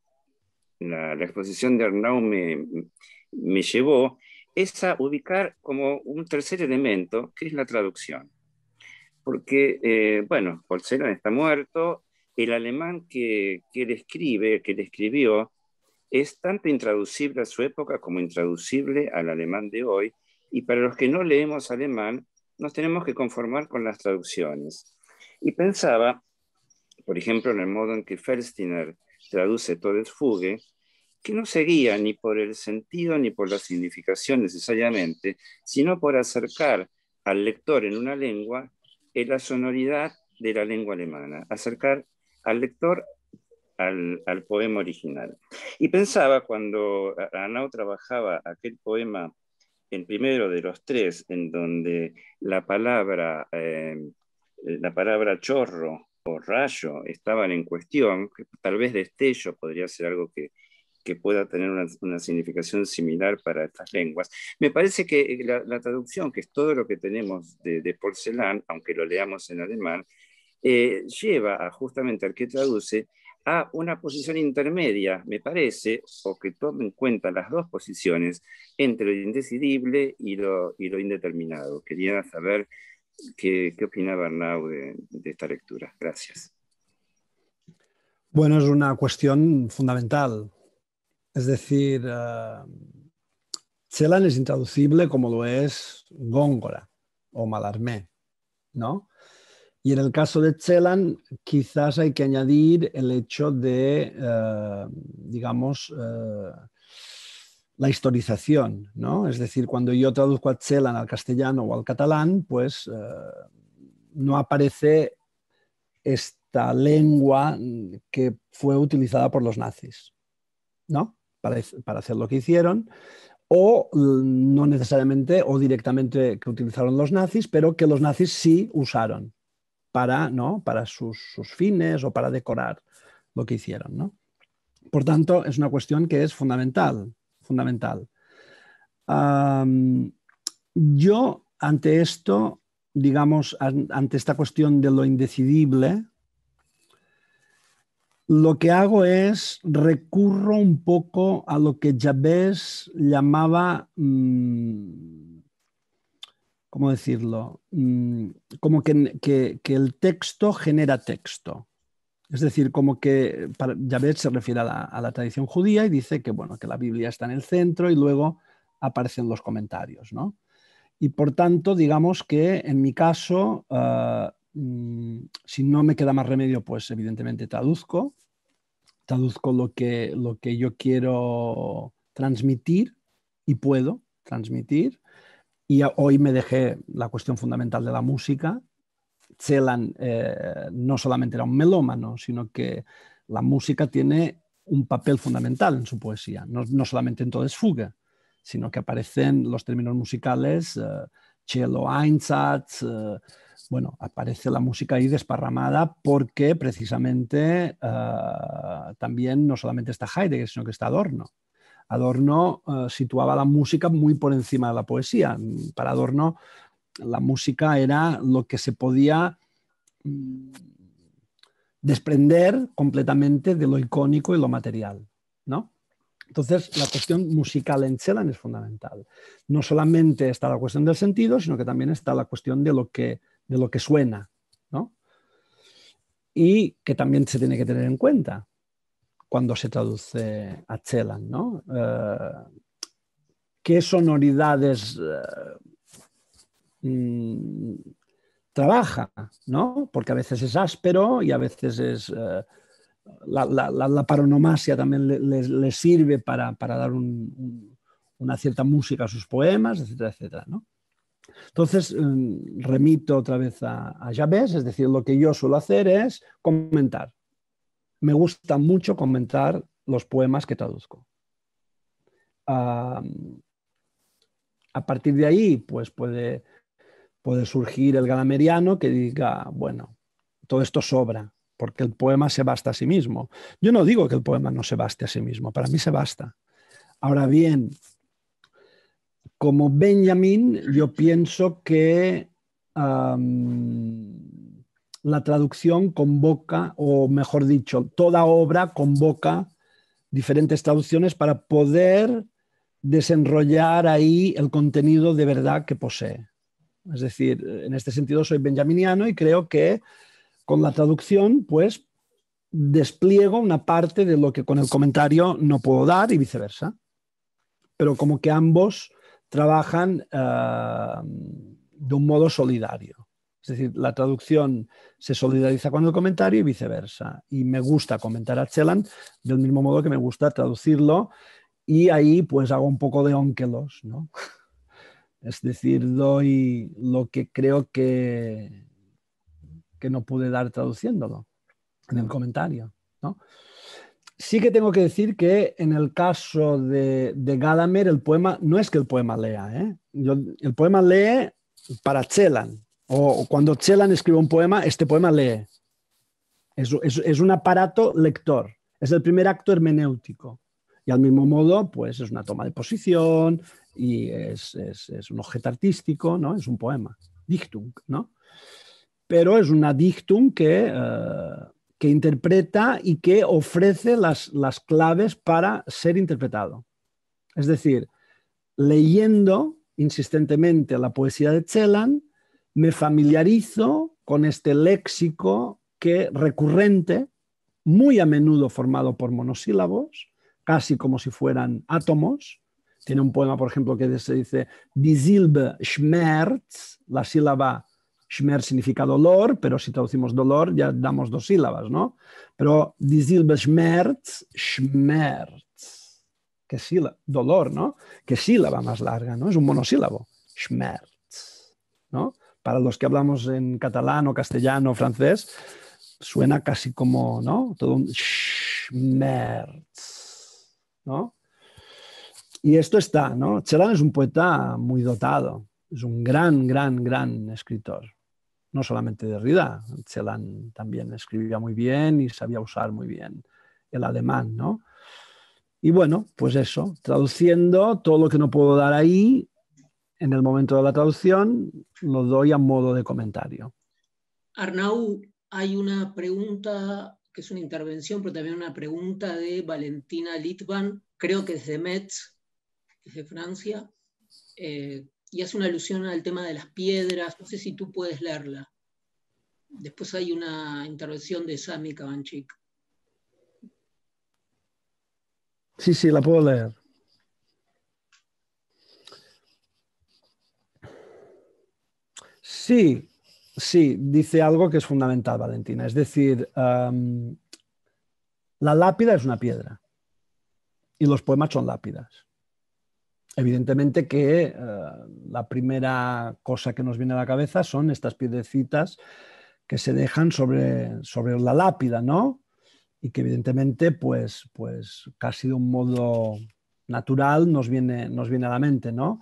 la exposición de Arnau me llevó, es a ubicar como un tercer elemento, que es la traducción. Porque, bueno, Paul Celan está muerto, el alemán que él escribió, es tanto intraducible a su época como intraducible al alemán de hoy, y para los que no leemos alemán, nos tenemos que conformar con las traducciones. Y pensaba, por ejemplo, en el modo en que Felstiner traduce Todesfuge, que no se guía ni por el sentido ni por la significación necesariamente, sino por acercar al lector en una lengua la sonoridad de la lengua alemana, acercar al lector al poema original. Y pensaba cuando Arnau trabajaba aquel poema, el primero de los tres, en donde la palabra chorro o rayo estaban en cuestión, que tal vez destello podría ser algo que pueda tener una significación similar para estas lenguas. Me parece que la traducción, que es todo lo que tenemos de Paul Celan, aunque lo leamos en alemán, lleva justamente al que traduce a una posición intermedia, me parece, o que tome en cuenta las dos posiciones entre lo indecidible y lo indeterminado. Quería saber qué opinaba Arnau de esta lectura. Gracias.
Bueno, es una cuestión fundamental. Es decir, Celan es intraducible como lo es Góngora o Mallarmé, ¿no? Y en el caso de Celan, quizás hay que añadir el hecho de, digamos, la historización, ¿no? Es decir, cuando yo traduzco a Celan al castellano o al catalán, pues no aparece esta lengua que fue utilizada por los nazis, ¿no? Para hacer lo que hicieron, o no necesariamente o directamente que utilizaron los nazis, pero que los nazis sí usaron para, ¿no? Para sus fines o para decorar lo que hicieron, ¿no? Por tanto, es una cuestión que es fundamental, fundamental. Yo, ante esto, digamos, ante esta cuestión de lo indecidible, lo que hago es recurro un poco a lo que Jabés llamaba, ¿cómo decirlo? Como que el texto genera texto. Es decir, como que Jabés se refiere a la tradición judía y dice que, bueno, que la Biblia está en el centro y luego aparecen los comentarios, ¿no? Y por tanto, digamos que en mi caso, si no me queda más remedio, pues evidentemente traduzco lo que yo quiero transmitir y puedo transmitir. Y hoy me dejé la cuestión fundamental de la música. Celan no solamente era un melómano, sino que la música tiene un papel fundamental en su poesía, no solamente en Todes Fuge, sino que aparecen los términos musicales, cello Einsatz, bueno, aparece la música ahí desparramada porque precisamente también no solamente está Heidegger, sino que está Adorno. Adorno situaba la música muy por encima de la poesía. Para Adorno la música era lo que se podía desprender completamente de lo icónico y lo material, ¿no? Entonces, la cuestión musical en Celan es fundamental. No solamente está la cuestión del sentido, sino que también está la cuestión de lo que suena, ¿no? Y que también se tiene que tener en cuenta cuando se traduce a Celan, ¿no? ¿Qué sonoridades trabaja, ¿no? Porque a veces es áspero y a veces es... la paronomasia también le sirve para dar una cierta música a sus poemas, etcétera, etcétera, ¿no? Entonces, remito otra vez a Jabés, es decir, lo que yo suelo hacer es comentar. Me gusta mucho comentar los poemas que traduzco. A partir de ahí, pues puede surgir el galameriano que diga, bueno, todo esto sobra, porque el poema se basta a sí mismo. Yo no digo que el poema no se baste a sí mismo, para mí se basta. Ahora bien, como Benjamin, yo pienso que la traducción convoca, o mejor dicho, toda obra convoca diferentes traducciones para poder desenrollar ahí el contenido de verdad que posee. Es decir, en este sentido soy benjaminiano y creo que con la traducción, pues, despliego una parte de lo que con el comentario no puedo dar y viceversa. Pero como que ambos trabajan de un modo solidario. Es decir, la traducción se solidariza con el comentario y viceversa. Y me gusta comentar a Celan del mismo modo que me gusta traducirlo y ahí pues hago un poco de ónkelos, ¿no? Es decir, doy lo que creo que no pude dar traduciéndolo. en el comentario, ¿no? Sí que tengo que decir que en el caso de Gadamer, el poema, no es que el poema lea, ¿eh? El poema lee para Celan, o cuando Celan escribe un poema, este poema lee. Es un aparato lector, es el primer acto hermenéutico. Y al mismo modo, pues es una toma de posición y es un objeto artístico, ¿no? Es un poema, Dichtung, ¿no? Pero es una Dichtung que interpreta y que ofrece las claves para ser interpretado. Es decir, leyendo insistentemente la poesía de Celan, me familiarizo con este léxico que recurrente, muy a menudo formado por monosílabos, casi como si fueran átomos. Tiene un poema, por ejemplo, que se dice Die Silbe Schmerz, la sílaba Schmerz significa dolor, pero si traducimos dolor ya damos dos sílabas, ¿no? Pero Die Silbe Schmerz, Schmerz, que sílaba, dolor, ¿no? Que sílaba más larga, ¿no? Es un monosílabo, Schmerz, ¿no? Para los que hablamos en catalán o castellano o francés, suena casi como, ¿no? Todo un Schmerz, ¿no? Y esto está, ¿no? Celan es un poeta muy dotado, es un gran escritor. No solamente Derrida, Celan también escribía muy bien y sabía usar muy bien el alemán, ¿no? Y bueno, pues eso, traduciendo todo lo que no puedo dar ahí, en el momento de la traducción, lo doy a modo de comentario.
Arnau, hay una pregunta que es una intervención, pero también una pregunta de Valentina Litvan, creo que es de Metz, es de Francia, y hace una alusión al tema de las piedras. No sé si tú puedes leerla. Después hay una intervención de Sami Kavanchik.
Sí, la puedo leer. Sí, dice algo que es fundamental, Valentina. Es decir, la lápida es una piedra y los poemas son lápidas. Evidentemente que la primera cosa que nos viene a la cabeza son estas piedrecitas que se dejan sobre la lápida, ¿no? Y que evidentemente, pues casi de un modo natural nos viene a la mente, ¿no?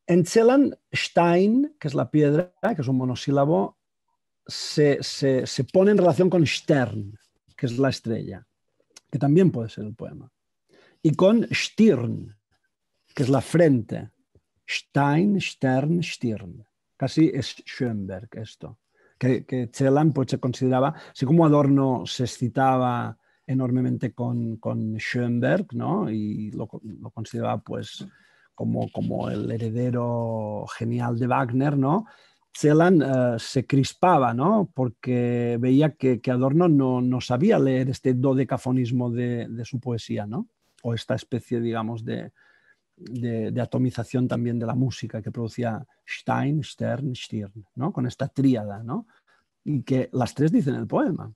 En Celan, Stein, que es la piedra, que es un monosílabo, se pone en relación con Stern, que es la estrella, que también puede ser el poema, y con Stirn, que es la frente. Stein, Stern, Stirn. Casi es Schoenberg esto. Que Celan pues, se consideraba, así como Adorno se excitaba enormemente con Schoenberg, ¿no? Y lo consideraba pues como el heredero genial de Wagner, ¿no? Celan se crispaba, ¿no? Porque veía que Adorno no sabía leer este dodecafonismo de su poesía, ¿no? O esta especie, digamos, de atomización también de la música que producía Stein, Stern, Stirn, ¿no? Con esta tríada, ¿no? Y que las tres dicen el poema,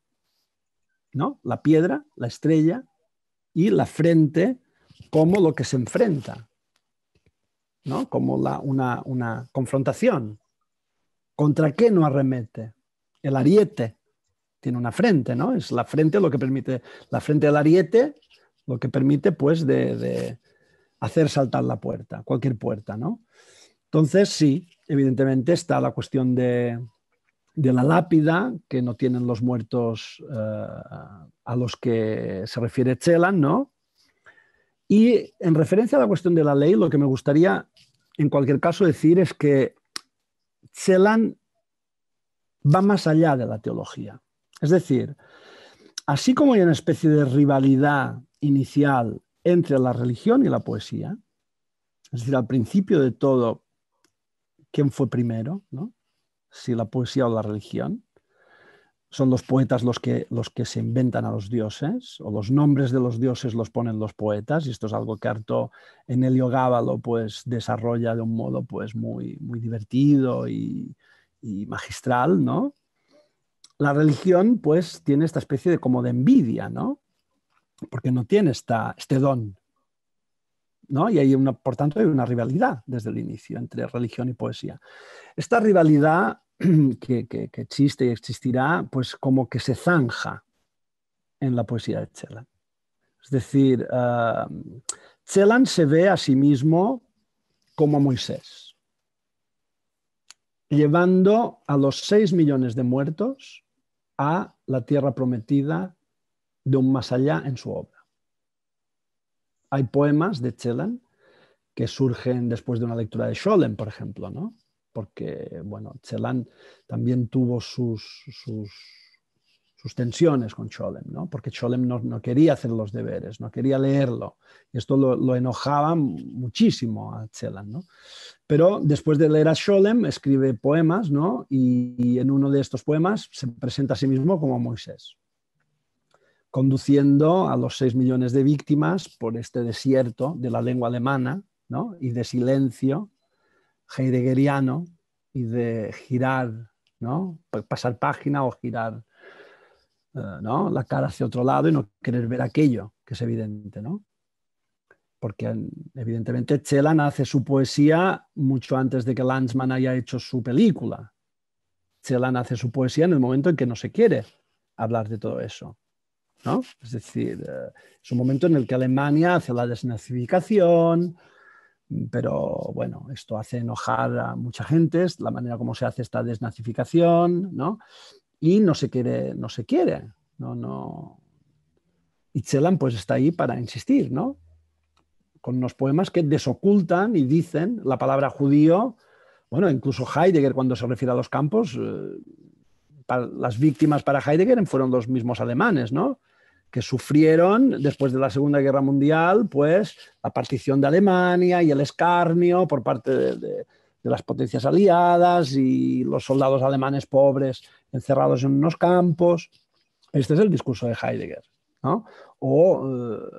¿no? La piedra, la estrella y la frente como lo que se enfrenta, ¿no? Como una confrontación. ¿Contra qué no arremete? El ariete tiene una frente, ¿no? Es la frente lo que permite, la frente del ariete lo que permite, pues, de hacer saltar la puerta, cualquier puerta, ¿no? Entonces, sí, evidentemente está la cuestión de la lápida, que no tienen los muertos a los que se refiere Celan, ¿no? Y en referencia a la cuestión de la ley, lo que me gustaría, en cualquier caso, decir es que Celan va más allá de la teología. Es decir, así como hay una especie de rivalidad inicial entre la religión y la poesía, es decir, al principio de todo, ¿quién fue primero, ¿no? Si la poesía o la religión? Son los poetas los que se inventan a los dioses, o los nombres de los dioses los ponen los poetas, y esto es algo que Artaud en Heliogábalo pues desarrolla de un modo pues muy divertido y magistral, ¿no? La religión pues tiene esta especie de como de envidia, ¿no? Porque no tiene este don, ¿no? Y por tanto hay una rivalidad desde el inicio entre religión y poesía. Esta rivalidad que existe y existirá, pues como que se zanja en la poesía de Celan. Es decir, Celan se ve a sí mismo como Moisés, llevando a los 6 millones de muertos a la tierra prometida de un más allá en su obra. Hay poemas de Celan que surgen después de una lectura de Scholem, por ejemplo, ¿no? Porque, bueno, Celan también tuvo sus tensiones con Scholem, ¿no? Porque Scholem no quería hacer los deberes, no quería leerlo. Y esto lo enojaba muchísimo a Celan, ¿no? Pero después de leer a Scholem, escribe poemas, ¿no? Y en uno de estos poemas se presenta a sí mismo como Moisés, conduciendo a los 6 millones de víctimas por este desierto de la lengua alemana, ¿no? Y de silencio heideggeriano y de girar, ¿no? Pasar página o girar, ¿no? La cara hacia otro lado y no querer ver aquello que es evidente, ¿no? Porque evidentemente Celan hace su poesía mucho antes de que Lanzmann haya hecho su película. Celan hace su poesía en el momento en que no se quiere hablar de todo eso, ¿no? Es decir, es un momento en el que Alemania hace la desnazificación, pero bueno, esto hace enojar a mucha gente, es la manera como se hace esta desnazificación, ¿no? Y no se quiere. Y Celan pues está ahí para insistir, ¿no? Con unos poemas que desocultan y dicen la palabra judío. Bueno, incluso Heidegger, cuando se refiere a los campos, las víctimas para Heidegger fueron los mismos alemanes, ¿no? Que sufrieron después de la Segunda Guerra Mundial, pues la partición de Alemania y el escarnio por parte de las potencias aliadas y los soldados alemanes pobres encerrados en unos campos. Este es el discurso de Heidegger, ¿no? O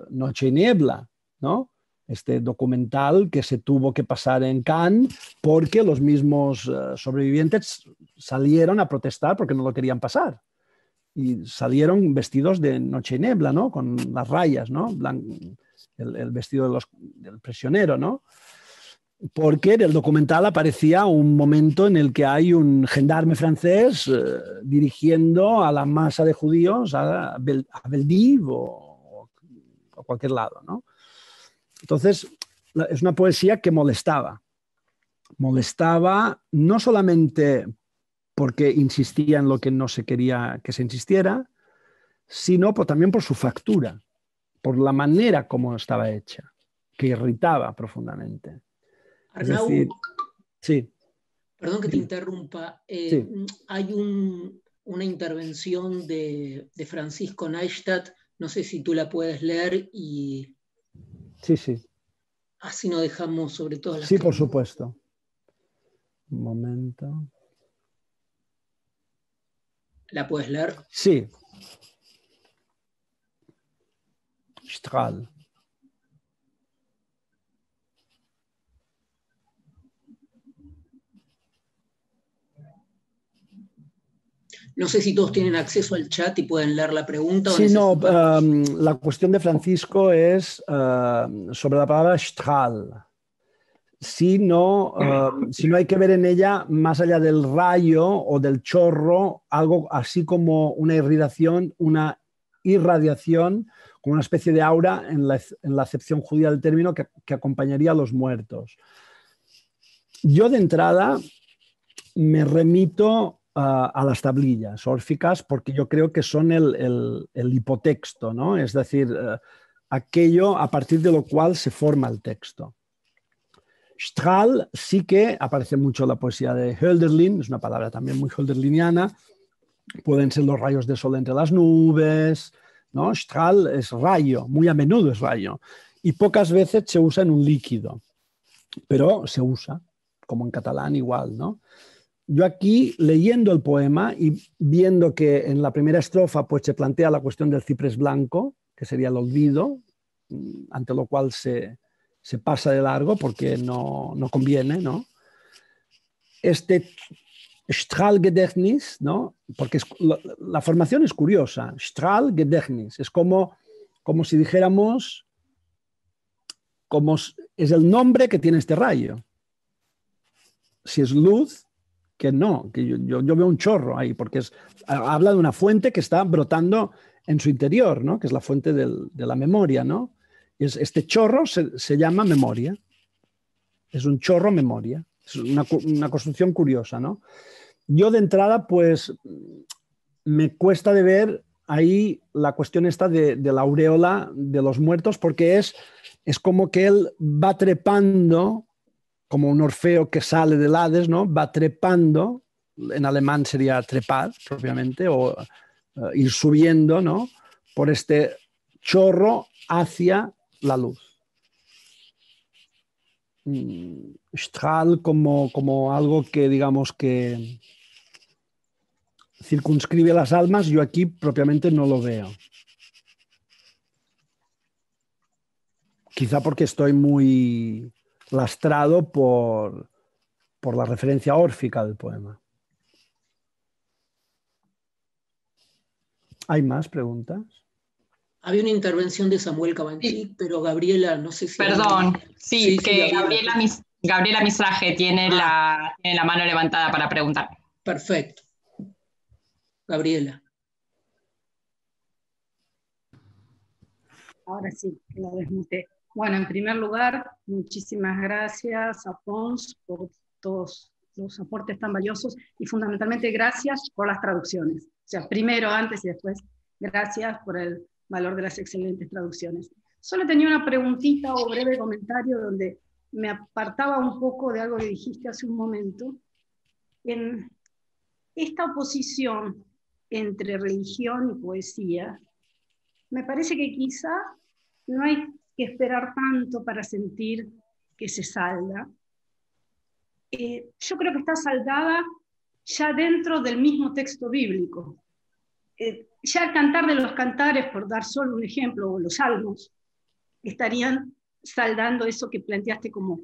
Noche y Niebla, ¿no? Este documental que se tuvo que pasar en Cannes porque los mismos sobrevivientes salieron a protestar porque no lo querían pasar. Y salieron vestidos de Noche y Niebla, ¿no? Con las rayas, ¿no? El vestido del prisionero, ¿no? Porque en el documental aparecía un momento en el que hay un gendarme francés dirigiendo a la masa de judíos a Veldiv o a cualquier lado, ¿no? Entonces, es una poesía que molestaba. Molestaba no solamente porque insistía en lo que no se quería que se insistiera, sino también por su factura, por la manera como estaba hecha, que irritaba profundamente.
Arnau,
es decir, sí.
Perdón que te interrumpa.
Sí.
Hay una intervención de Francisco Neistat, no sé si tú la puedes leer y
Sí.
así no dejamos sobre todo las
Sí, por supuesto. Un momento.
¿La puedes leer?
Sí. Strahl.
No sé si todos tienen acceso al chat y pueden leer la pregunta.
Sí, no, la cuestión de Francisco es sobre la palabra Strahl. Si no hay que ver en ella, más allá del rayo o del chorro, algo así como una irradiación, como una especie de aura en la acepción judía del término que acompañaría a los muertos. Yo de entrada me remito a las tablillas órficas porque yo creo que son el hipotexto, ¿no? Es decir, aquello a partir de lo cual se forma el texto. Strahl sí que aparece mucho en la poesía de Hölderlin, es una palabra también muy hölderliniana, pueden ser los rayos de sol entre las nubes, ¿no? Strahl es rayo, muy a menudo es rayo, y pocas veces se usa en un líquido, pero se usa, como en catalán igual, ¿no? Yo aquí, leyendo el poema y viendo que en la primera estrofa pues, se plantea la cuestión del ciprés blanco, que sería el olvido, ante lo cual se pasa de largo porque no conviene, ¿no? Este Strahlgedächtnis, ¿no? Porque la formación es curiosa. Strahlgedächtnis es como si dijéramos, es el nombre que tiene este rayo. Si es luz, que no, que yo veo un chorro ahí, porque habla de una fuente que está brotando en su interior, ¿no? Que es la fuente de la memoria, ¿no? Este chorro se llama memoria. Es un chorro memoria. Es una construcción curiosa, ¿no? Yo de entrada, pues, me cuesta de ver ahí la cuestión esta de la aureola de los muertos, porque es como que él va trepando, como un Orfeo que sale del Hades, ¿no? Va trepando, en alemán sería trepar propiamente, o ir subiendo, ¿no? Por este chorro hacia la luz. Strahl como algo que, digamos, que circunscribe las almas, yo aquí propiamente no lo veo. Quizá porque estoy muy lastrado por la referencia órfica del poema. ¿Hay más preguntas?
Había una intervención de Samuel Cabanchik, sí, pero Gabriela, no sé si...
Perdón, sí, que Gabriela Misraje tiene la mano levantada para preguntar.
Perfecto. Gabriela.
Ahora sí, que la desmuté. Bueno, en primer lugar, muchísimas gracias a Pons por todos los aportes tan valiosos y fundamentalmente gracias por las traducciones. O sea, primero, antes y después, gracias por el valor de las excelentes traducciones. Solo tenía una preguntita o breve comentario donde me apartaba un poco de algo que dijiste hace un momento. En esta oposición entre religión y poesía, me parece que quizá no hay que esperar tanto para sentir que se salda. Yo creo que está saldada ya dentro del mismo texto bíblico. Ya el Cantar de los Cantares, por dar solo un ejemplo, o los Salmos, estarían saldando eso que planteaste como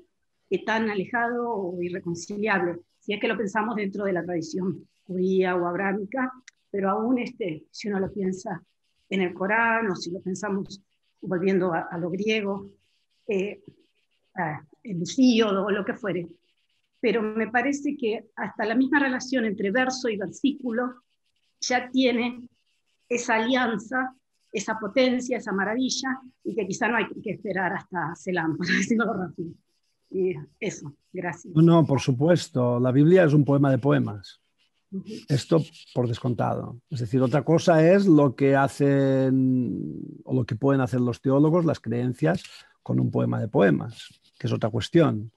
tan alejado o irreconciliable, si es que lo pensamos dentro de la tradición judía o abrámica, pero aún si uno lo piensa en el Corán, o si lo pensamos volviendo a lo griego, el Hesíodo o lo que fuere. Pero me parece que hasta la misma relación entre verso y versículo ya tiene esa alianza, esa potencia, esa maravilla, y que quizá no hay que esperar hasta Selam, para decirlo rápido. Y eso, gracias.
No, por supuesto, la Biblia es un poema de poemas. Esto por descontado. Es decir, otra cosa es lo que hacen o lo que pueden hacer los teólogos, las creencias, con un poema de poemas, que es otra cuestión.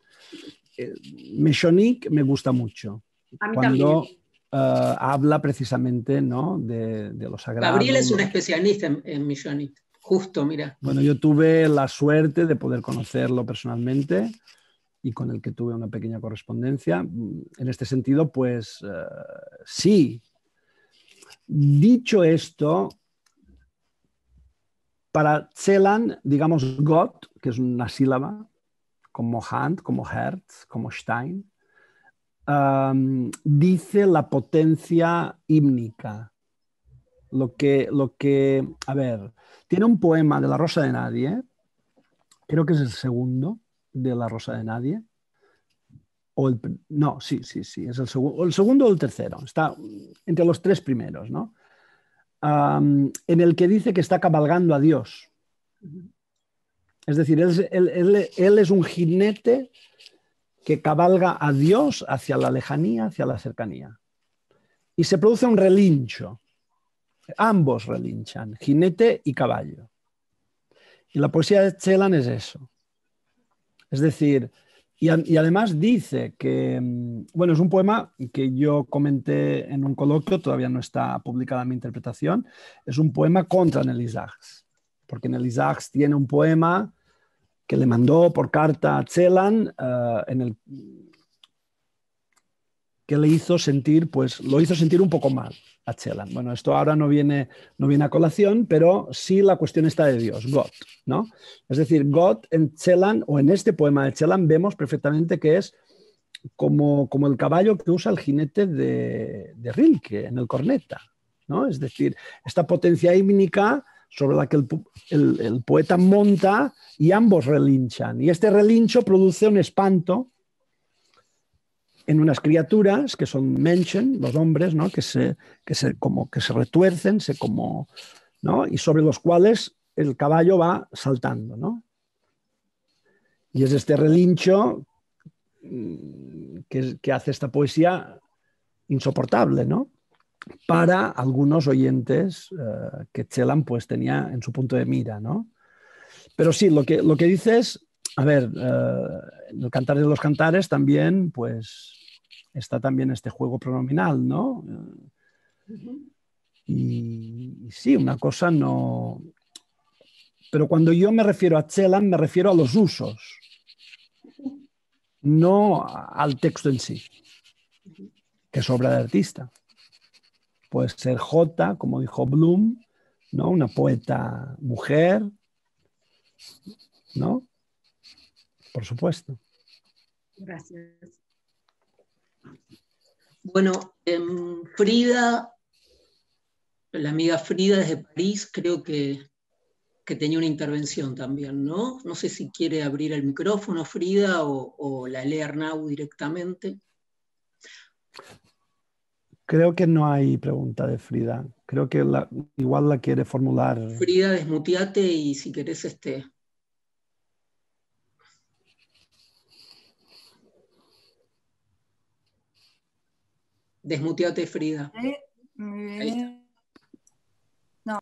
Meshonik me gusta mucho.
A mí
cuando habla precisamente, ¿no? de lo sagrado.
Gabriel es un especialista en Meshonik. Justo, mira.
Bueno, yo tuve la suerte de poder conocerlo personalmente y con el que tuve una pequeña correspondencia. En este sentido, pues sí. Dicho esto, para Celan, digamos Gott, que es una sílaba, como Hand, como Herz, como Stein, dice la potencia hímnica. Lo que, a ver, tiene un poema de La Rosa de Nadie, creo que es el segundo de La Rosa de Nadie, no, sí, es el segundo o el tercero, está entre los tres primeros, ¿no? En el que dice que está cabalgando a Dios. Es decir, él es un jinete que cabalga a Dios hacia la lejanía, hacia la cercanía. Y se produce un relincho. Ambos relinchan, jinete y caballo. Y la poesía de Celan es eso. Es decir, y además dice que, bueno, es un poema que yo comenté en un coloquio, todavía no está publicada mi interpretación, es un poema contra Nelly Sachs, porque Nelly Sachs tiene un poema que le mandó por carta a Celan, que le hizo sentir, pues lo hizo sentir un poco mal a Celan. Bueno, esto ahora no viene a colación, pero sí la cuestión está de Dios, Gott, ¿no? Es decir, Gott en Celan, o en este poema de Celan, vemos perfectamente que es como el caballo que usa el jinete de Rilke en el Corneta, ¿no? Es decir, esta potencia hímnica sobre la que el poeta monta y ambos relinchan. Y este relincho produce un espanto en unas criaturas que son Menschen, los hombres, ¿no? que se retuercen, ¿no? Y sobre los cuales el caballo va saltando, ¿no? Y es este relincho que hace esta poesía insoportable, ¿no? Para algunos oyentes que Celan pues tenía en su punto de mira, ¿no? Pero sí, lo que dices, a ver, en el Cantar de los Cantares también, pues, está también este juego pronominal, ¿no? Y sí, una cosa no... Pero cuando yo me refiero a Celan, me refiero a los usos, no al texto en sí, que es obra de artista. Puede ser J, como dijo Bloom, ¿no? Una poeta mujer, ¿no? Por supuesto.
Gracias.
Bueno, Frida, la amiga Frida desde París, creo que tenía una intervención también, ¿no? No sé si quiere abrir el micrófono, Frida, o la lee Arnau directamente.
Creo que no hay pregunta de Frida. Creo que igual la quiere formular.
Frida, desmuteate y si querés desmuteate, Frida. Ahí está.
No.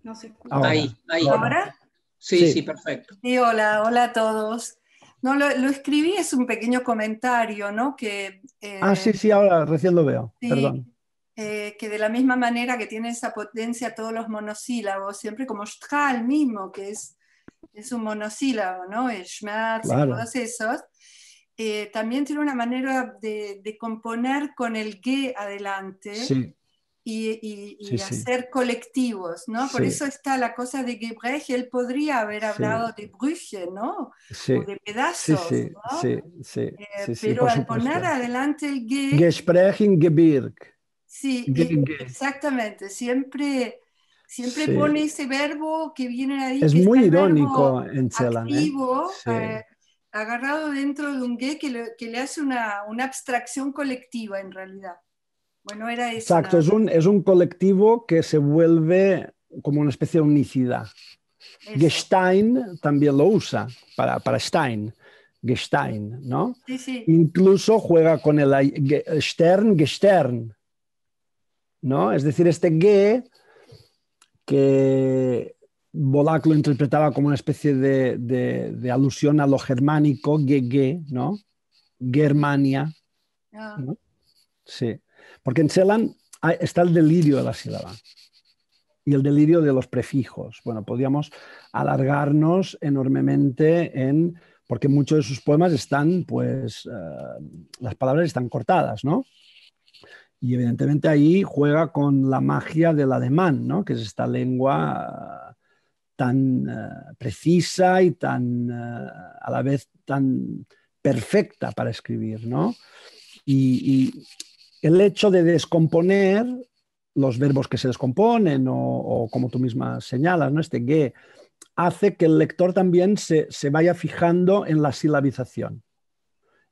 No se escucha.
Ahí.
¿Ahora?
Sí, perfecto.
Sí, hola a todos. No, lo escribí, es un pequeño comentario, ¿no?
Sí, ahora recién lo veo,
sí,
perdón.
Que de la misma manera que tiene esa potencia todos los monosílabos, siempre como Strahl mismo, que es un monosílabo, ¿no? El Schmerz,
Claro.
y todos esos. También tiene una manera de componer con el G adelante.
Sí.
Y hacer colectivos, ¿no? Por eso está la cosa de Gebrecht, él podría haber hablado de Brüche, ¿no? O de pedazos, ¿no?
Sí,
pero al poner adelante el G...
Gesprechen Gebirg.
Sí, exactamente, siempre pone ese verbo que viene ahí.
Es
que
muy
está
irónico en Celan,
activo, agarrado dentro de un G que le hace una abstracción colectiva en realidad. Bueno, era eso.
Exacto, es un colectivo que se vuelve como una especie de unicidad. Eso. Gestein también lo usa para Stein, Gestein, ¿no?
Sí.
Incluso juega con el Stern, Gestern, ¿no? Es decir, este G que Bolak lo interpretaba como una especie de alusión a lo germánico, GG, ¿no? Germania, ¿no? Sí. Porque en Celan está el delirio de la sílaba y el delirio de los prefijos. Bueno, podríamos alargarnos enormemente porque muchos de sus poemas están, pues, las palabras están cortadas, ¿no? Y evidentemente ahí juega con la magia del alemán, ¿no? Que es esta lengua tan precisa y tan, a la vez tan perfecta para escribir, ¿no? Y el hecho de descomponer los verbos que se descomponen o como tú misma señalas, ¿no? Este ge, hace que el lector también se vaya fijando en la silabización.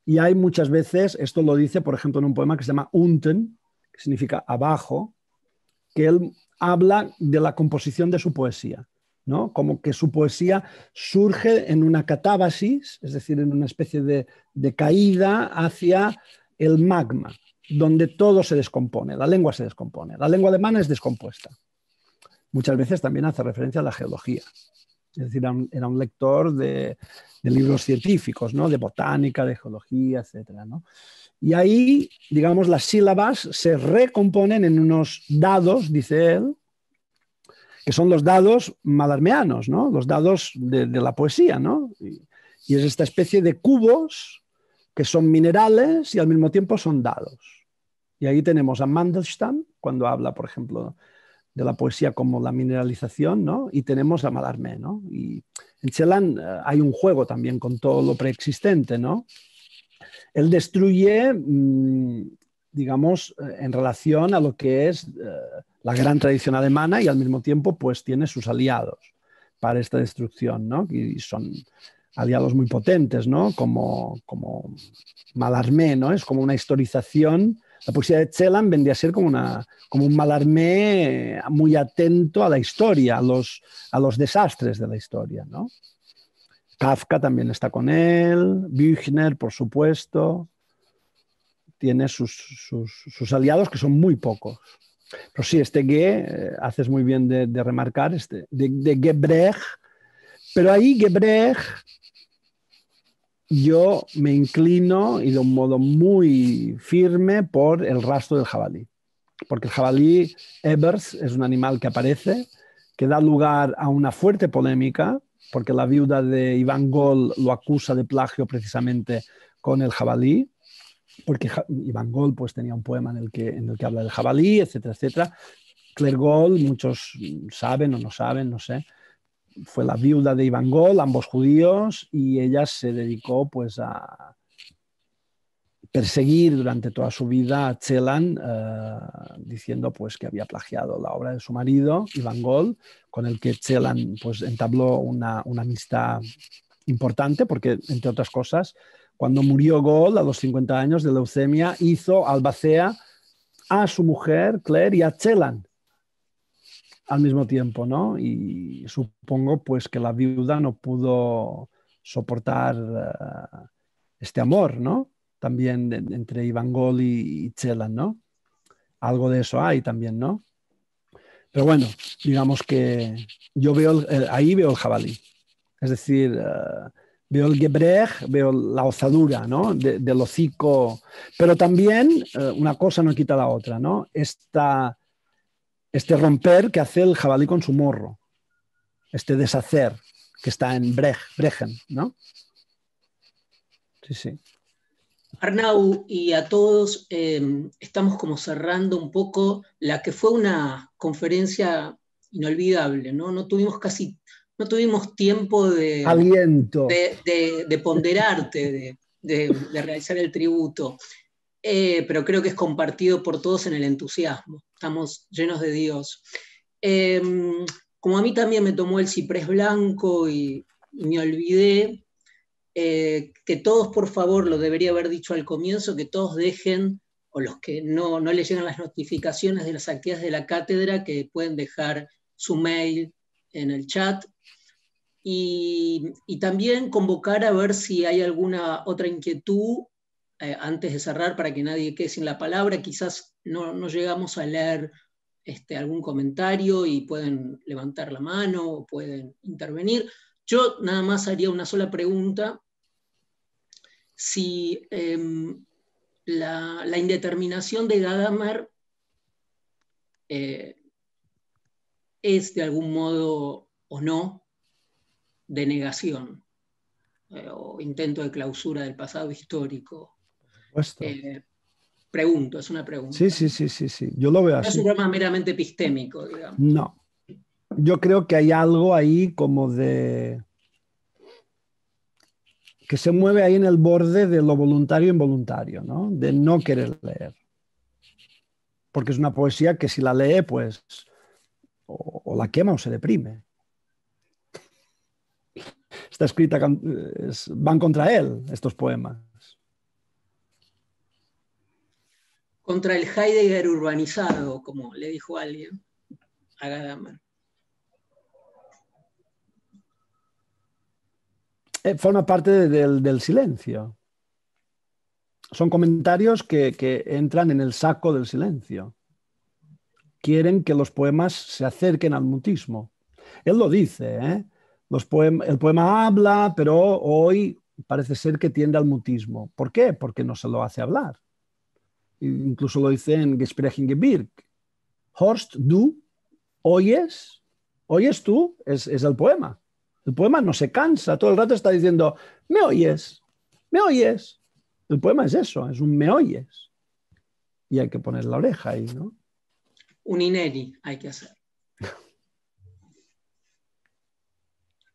Y hay muchas veces, esto lo dice, por ejemplo, en un poema que se llama Unten, que significa abajo, que él habla de la composición de su poesía, ¿no? Como que su poesía surge en una catábasis, es decir, en una especie de caída hacia el magma, donde todo se descompone, la lengua se descompone. La lengua alemana es descompuesta. Muchas veces también hace referencia a la geología. Es decir, era un lector de libros científicos, ¿no? De botánica, de geología, etc., ¿no? Y ahí, digamos, las sílabas se recomponen en unos dados, dice él, que son los dados malarmeanos, ¿no? Los dados de la poesía, ¿no? Y es esta especie de cubos que son minerales y al mismo tiempo son dados. Y ahí tenemos a Mandelstam, cuando habla, por ejemplo, de la poesía como la mineralización, ¿no? Y tenemos a Mallarmé, ¿no? Y en Celan hay un juego también con todo lo preexistente, ¿no? Él destruye, digamos, en relación a lo que es la gran tradición alemana y al mismo tiempo pues tiene sus aliados para esta destrucción, ¿no? Y son a diálogos muy potentes, ¿no? Como Mallarmé, ¿no? Es como una historización. La poesía de Celan vendría a ser como un Mallarmé muy atento a la historia, a los desastres de la historia, ¿no? Kafka también está con él, Büchner, por supuesto. Tiene sus aliados, que son muy pocos. Pero sí, haces muy bien de remarcar, de Gebrecht. Pero ahí Gebrecht, yo me inclino, y de un modo muy firme, por el rastro del jabalí. Porque el jabalí Ebers es un animal que aparece, que da lugar a una fuerte polémica, porque la viuda de Iván Gol lo acusa de plagio precisamente con el jabalí, porque Iván Gol pues, tenía un poema en el que habla del jabalí, etcétera, etcétera. Claire Gol, muchos saben o no saben, no sé, fue la viuda de Iván Gol, ambos judíos, y ella se dedicó pues, a perseguir durante toda su vida a Celan, diciendo pues, que había plagiado la obra de su marido, Iván Gol, con el que Celan pues, entabló una amistad importante, porque, entre otras cosas, cuando murió Gol a los 50 años de leucemia, hizo albacea a su mujer, Claire, y a Celan al mismo tiempo, ¿no? Y supongo pues, que la viuda no pudo soportar este amor, ¿no? También entre Iván Gol y Celan, ¿no? Algo de eso hay también, ¿no? Pero bueno, digamos que yo ahí veo el jabalí. Es decir, veo el Gebrecht, veo la ozadura, ¿no? Del hocico. Pero también una cosa no quita la otra, ¿no? Este romper que hace el jabalí con su morro. Este deshacer que está en Brechen, ¿no? Sí, sí.
Arnau, y a todos, estamos como cerrando un poco la que fue una conferencia inolvidable, ¿no? No tuvimos tiempo de
aliento,
de ponderarte, de realizar el tributo, pero creo que es compartido por todos en el entusiasmo. Estamos llenos de Dios. Como a mí también me tomó el ciprés blanco y me olvidé, que todos, por favor, lo debería haber dicho al comienzo, que todos dejen, o los que no les llegan las notificaciones de las actividades de la cátedra, que pueden dejar su mail en el chat, y también convocar a ver si hay alguna otra inquietud antes de cerrar, para que nadie quede sin la palabra. Quizás no llegamos a leer algún comentario y pueden levantar la mano o pueden intervenir. Yo nada más haría una sola pregunta: si la indeterminación de Gadamer es de algún modo o no de negación o intento de clausura del pasado histórico. Pregunto, es una pregunta.
Sí. Yo lo veo así.
No es un problema meramente epistémico, digamos.
No. Yo creo que hay algo ahí como que se mueve ahí en el borde de lo voluntario e involuntario, ¿no? De no querer leer. Porque es una poesía que si la lee, pues o la quema o se deprime. Está escrita, van contra él estos poemas.
Contra el Heidegger urbanizado, como le dijo alguien a Gadamer.
Forma parte del silencio. Son comentarios que entran en el saco del silencio. Quieren que los poemas se acerquen al mutismo. Él lo dice, ¿eh? El poema habla, pero hoy parece ser que tiende al mutismo. ¿Por qué? Porque no se lo hace hablar. Incluso lo dice en Gespräch Gebirg. Horst, du, oyes. ¿Oyes tú? Es el poema. El poema no se cansa, todo el rato está diciendo, ¿me oyes? ¿Me oyes? El poema es eso, es un me oyes. Y hay que poner la oreja ahí, ¿no?
Un ineni hay que hacer.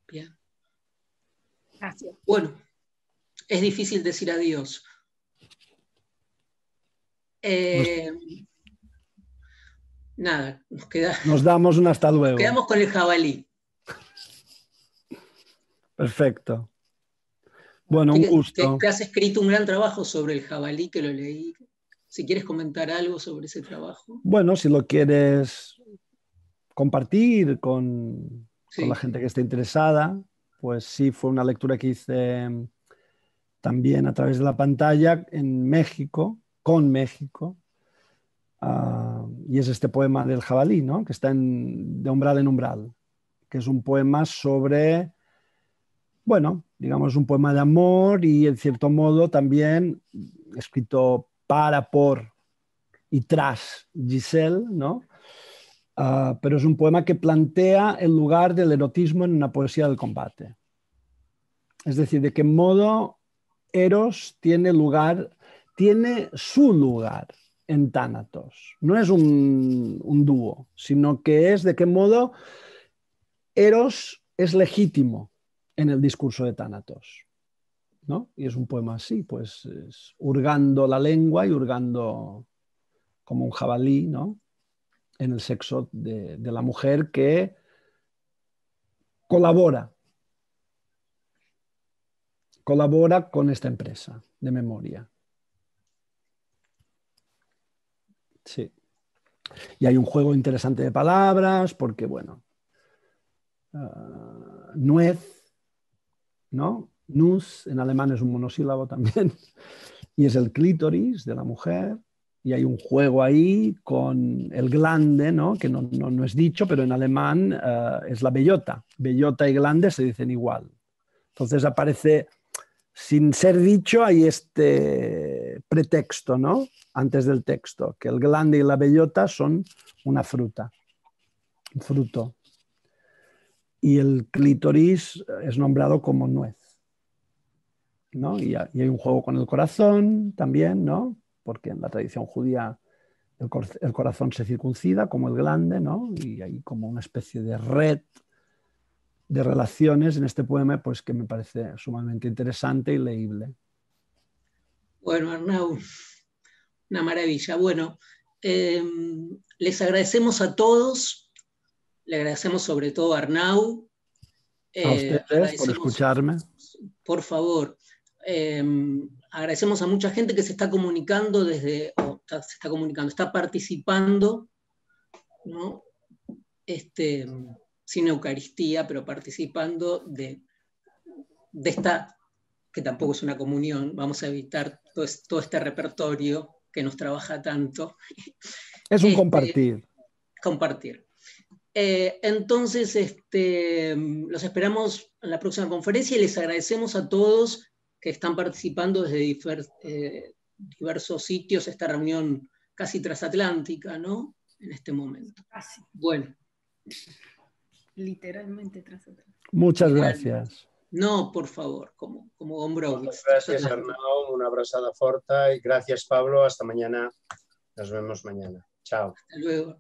Bien.
Gracias.
Bueno, es difícil decir adiós. Nada,
nos damos un hasta luego.
Nos quedamos con el jabalí.
Perfecto. Bueno, un gusto.
Que has escrito un gran trabajo sobre el jabalí, que lo leí. Si quieres comentar algo sobre ese trabajo.
Bueno, si lo quieres compartir con la gente que esté interesada, pues sí, fue una lectura que hice también a través de la pantalla en México, con México. Y es este poema del jabalí, ¿no? Que está de umbral en umbral, que es un poema sobre, bueno, digamos un poema de amor y en cierto modo también escrito para, por y tras Giselle, ¿no? Pero es un poema que plantea el lugar del erotismo en una poesía del combate. Es decir, de qué modo Eros tiene su lugar en Tánatos. No es un dúo, sino que es de qué modo Eros es legítimo en el discurso de Tánatos, ¿no? Y es un poema así, pues hurgando la lengua y hurgando como un jabalí, ¿no? En el sexo de la mujer que colabora con esta empresa de memoria. Sí. Y hay un juego interesante de palabras porque, bueno, nuez, ¿no? Nuss en alemán es un monosílabo también, y es el clítoris de la mujer, y hay un juego ahí con el glande, ¿no? Que no es dicho, pero en alemán es la bellota. Bellota y glande se dicen igual. Entonces aparece, sin ser dicho, hay este pretexto, ¿no? Antes del texto, que el glande y la bellota son una fruta, un fruto. Y el clítoris es nombrado como nuez, ¿no? Y hay un juego con el corazón también, ¿no? Porque en la tradición judía el corazón se circuncida como el glande, ¿no? Y hay como una especie de red de relaciones en este poema, pues que me parece sumamente interesante y leíble.
Bueno, Arnau, una maravilla. Bueno, les agradecemos a todos, le agradecemos sobre todo a Arnau.
A ustedes por escucharme.
Por favor, agradecemos a mucha gente que se está comunicando está participando, ¿no? Sin Eucaristía, pero participando de esta, que tampoco es una comunión, vamos a evitar todo este repertorio que nos trabaja tanto.
Es un compartir.
Compartir. Entonces, los esperamos en la próxima conferencia y les agradecemos a todos que están participando desde diversos sitios, esta reunión casi transatlántica, ¿no? En este momento.
Casi.
Bueno.
Literalmente transatlántica.
Muchas gracias.
No, por favor, como Gombrowicz.
Muchas gracias, Arnau, una abrazada forta y gracias, Pablo, hasta mañana. Nos vemos mañana. Chao.
Hasta luego.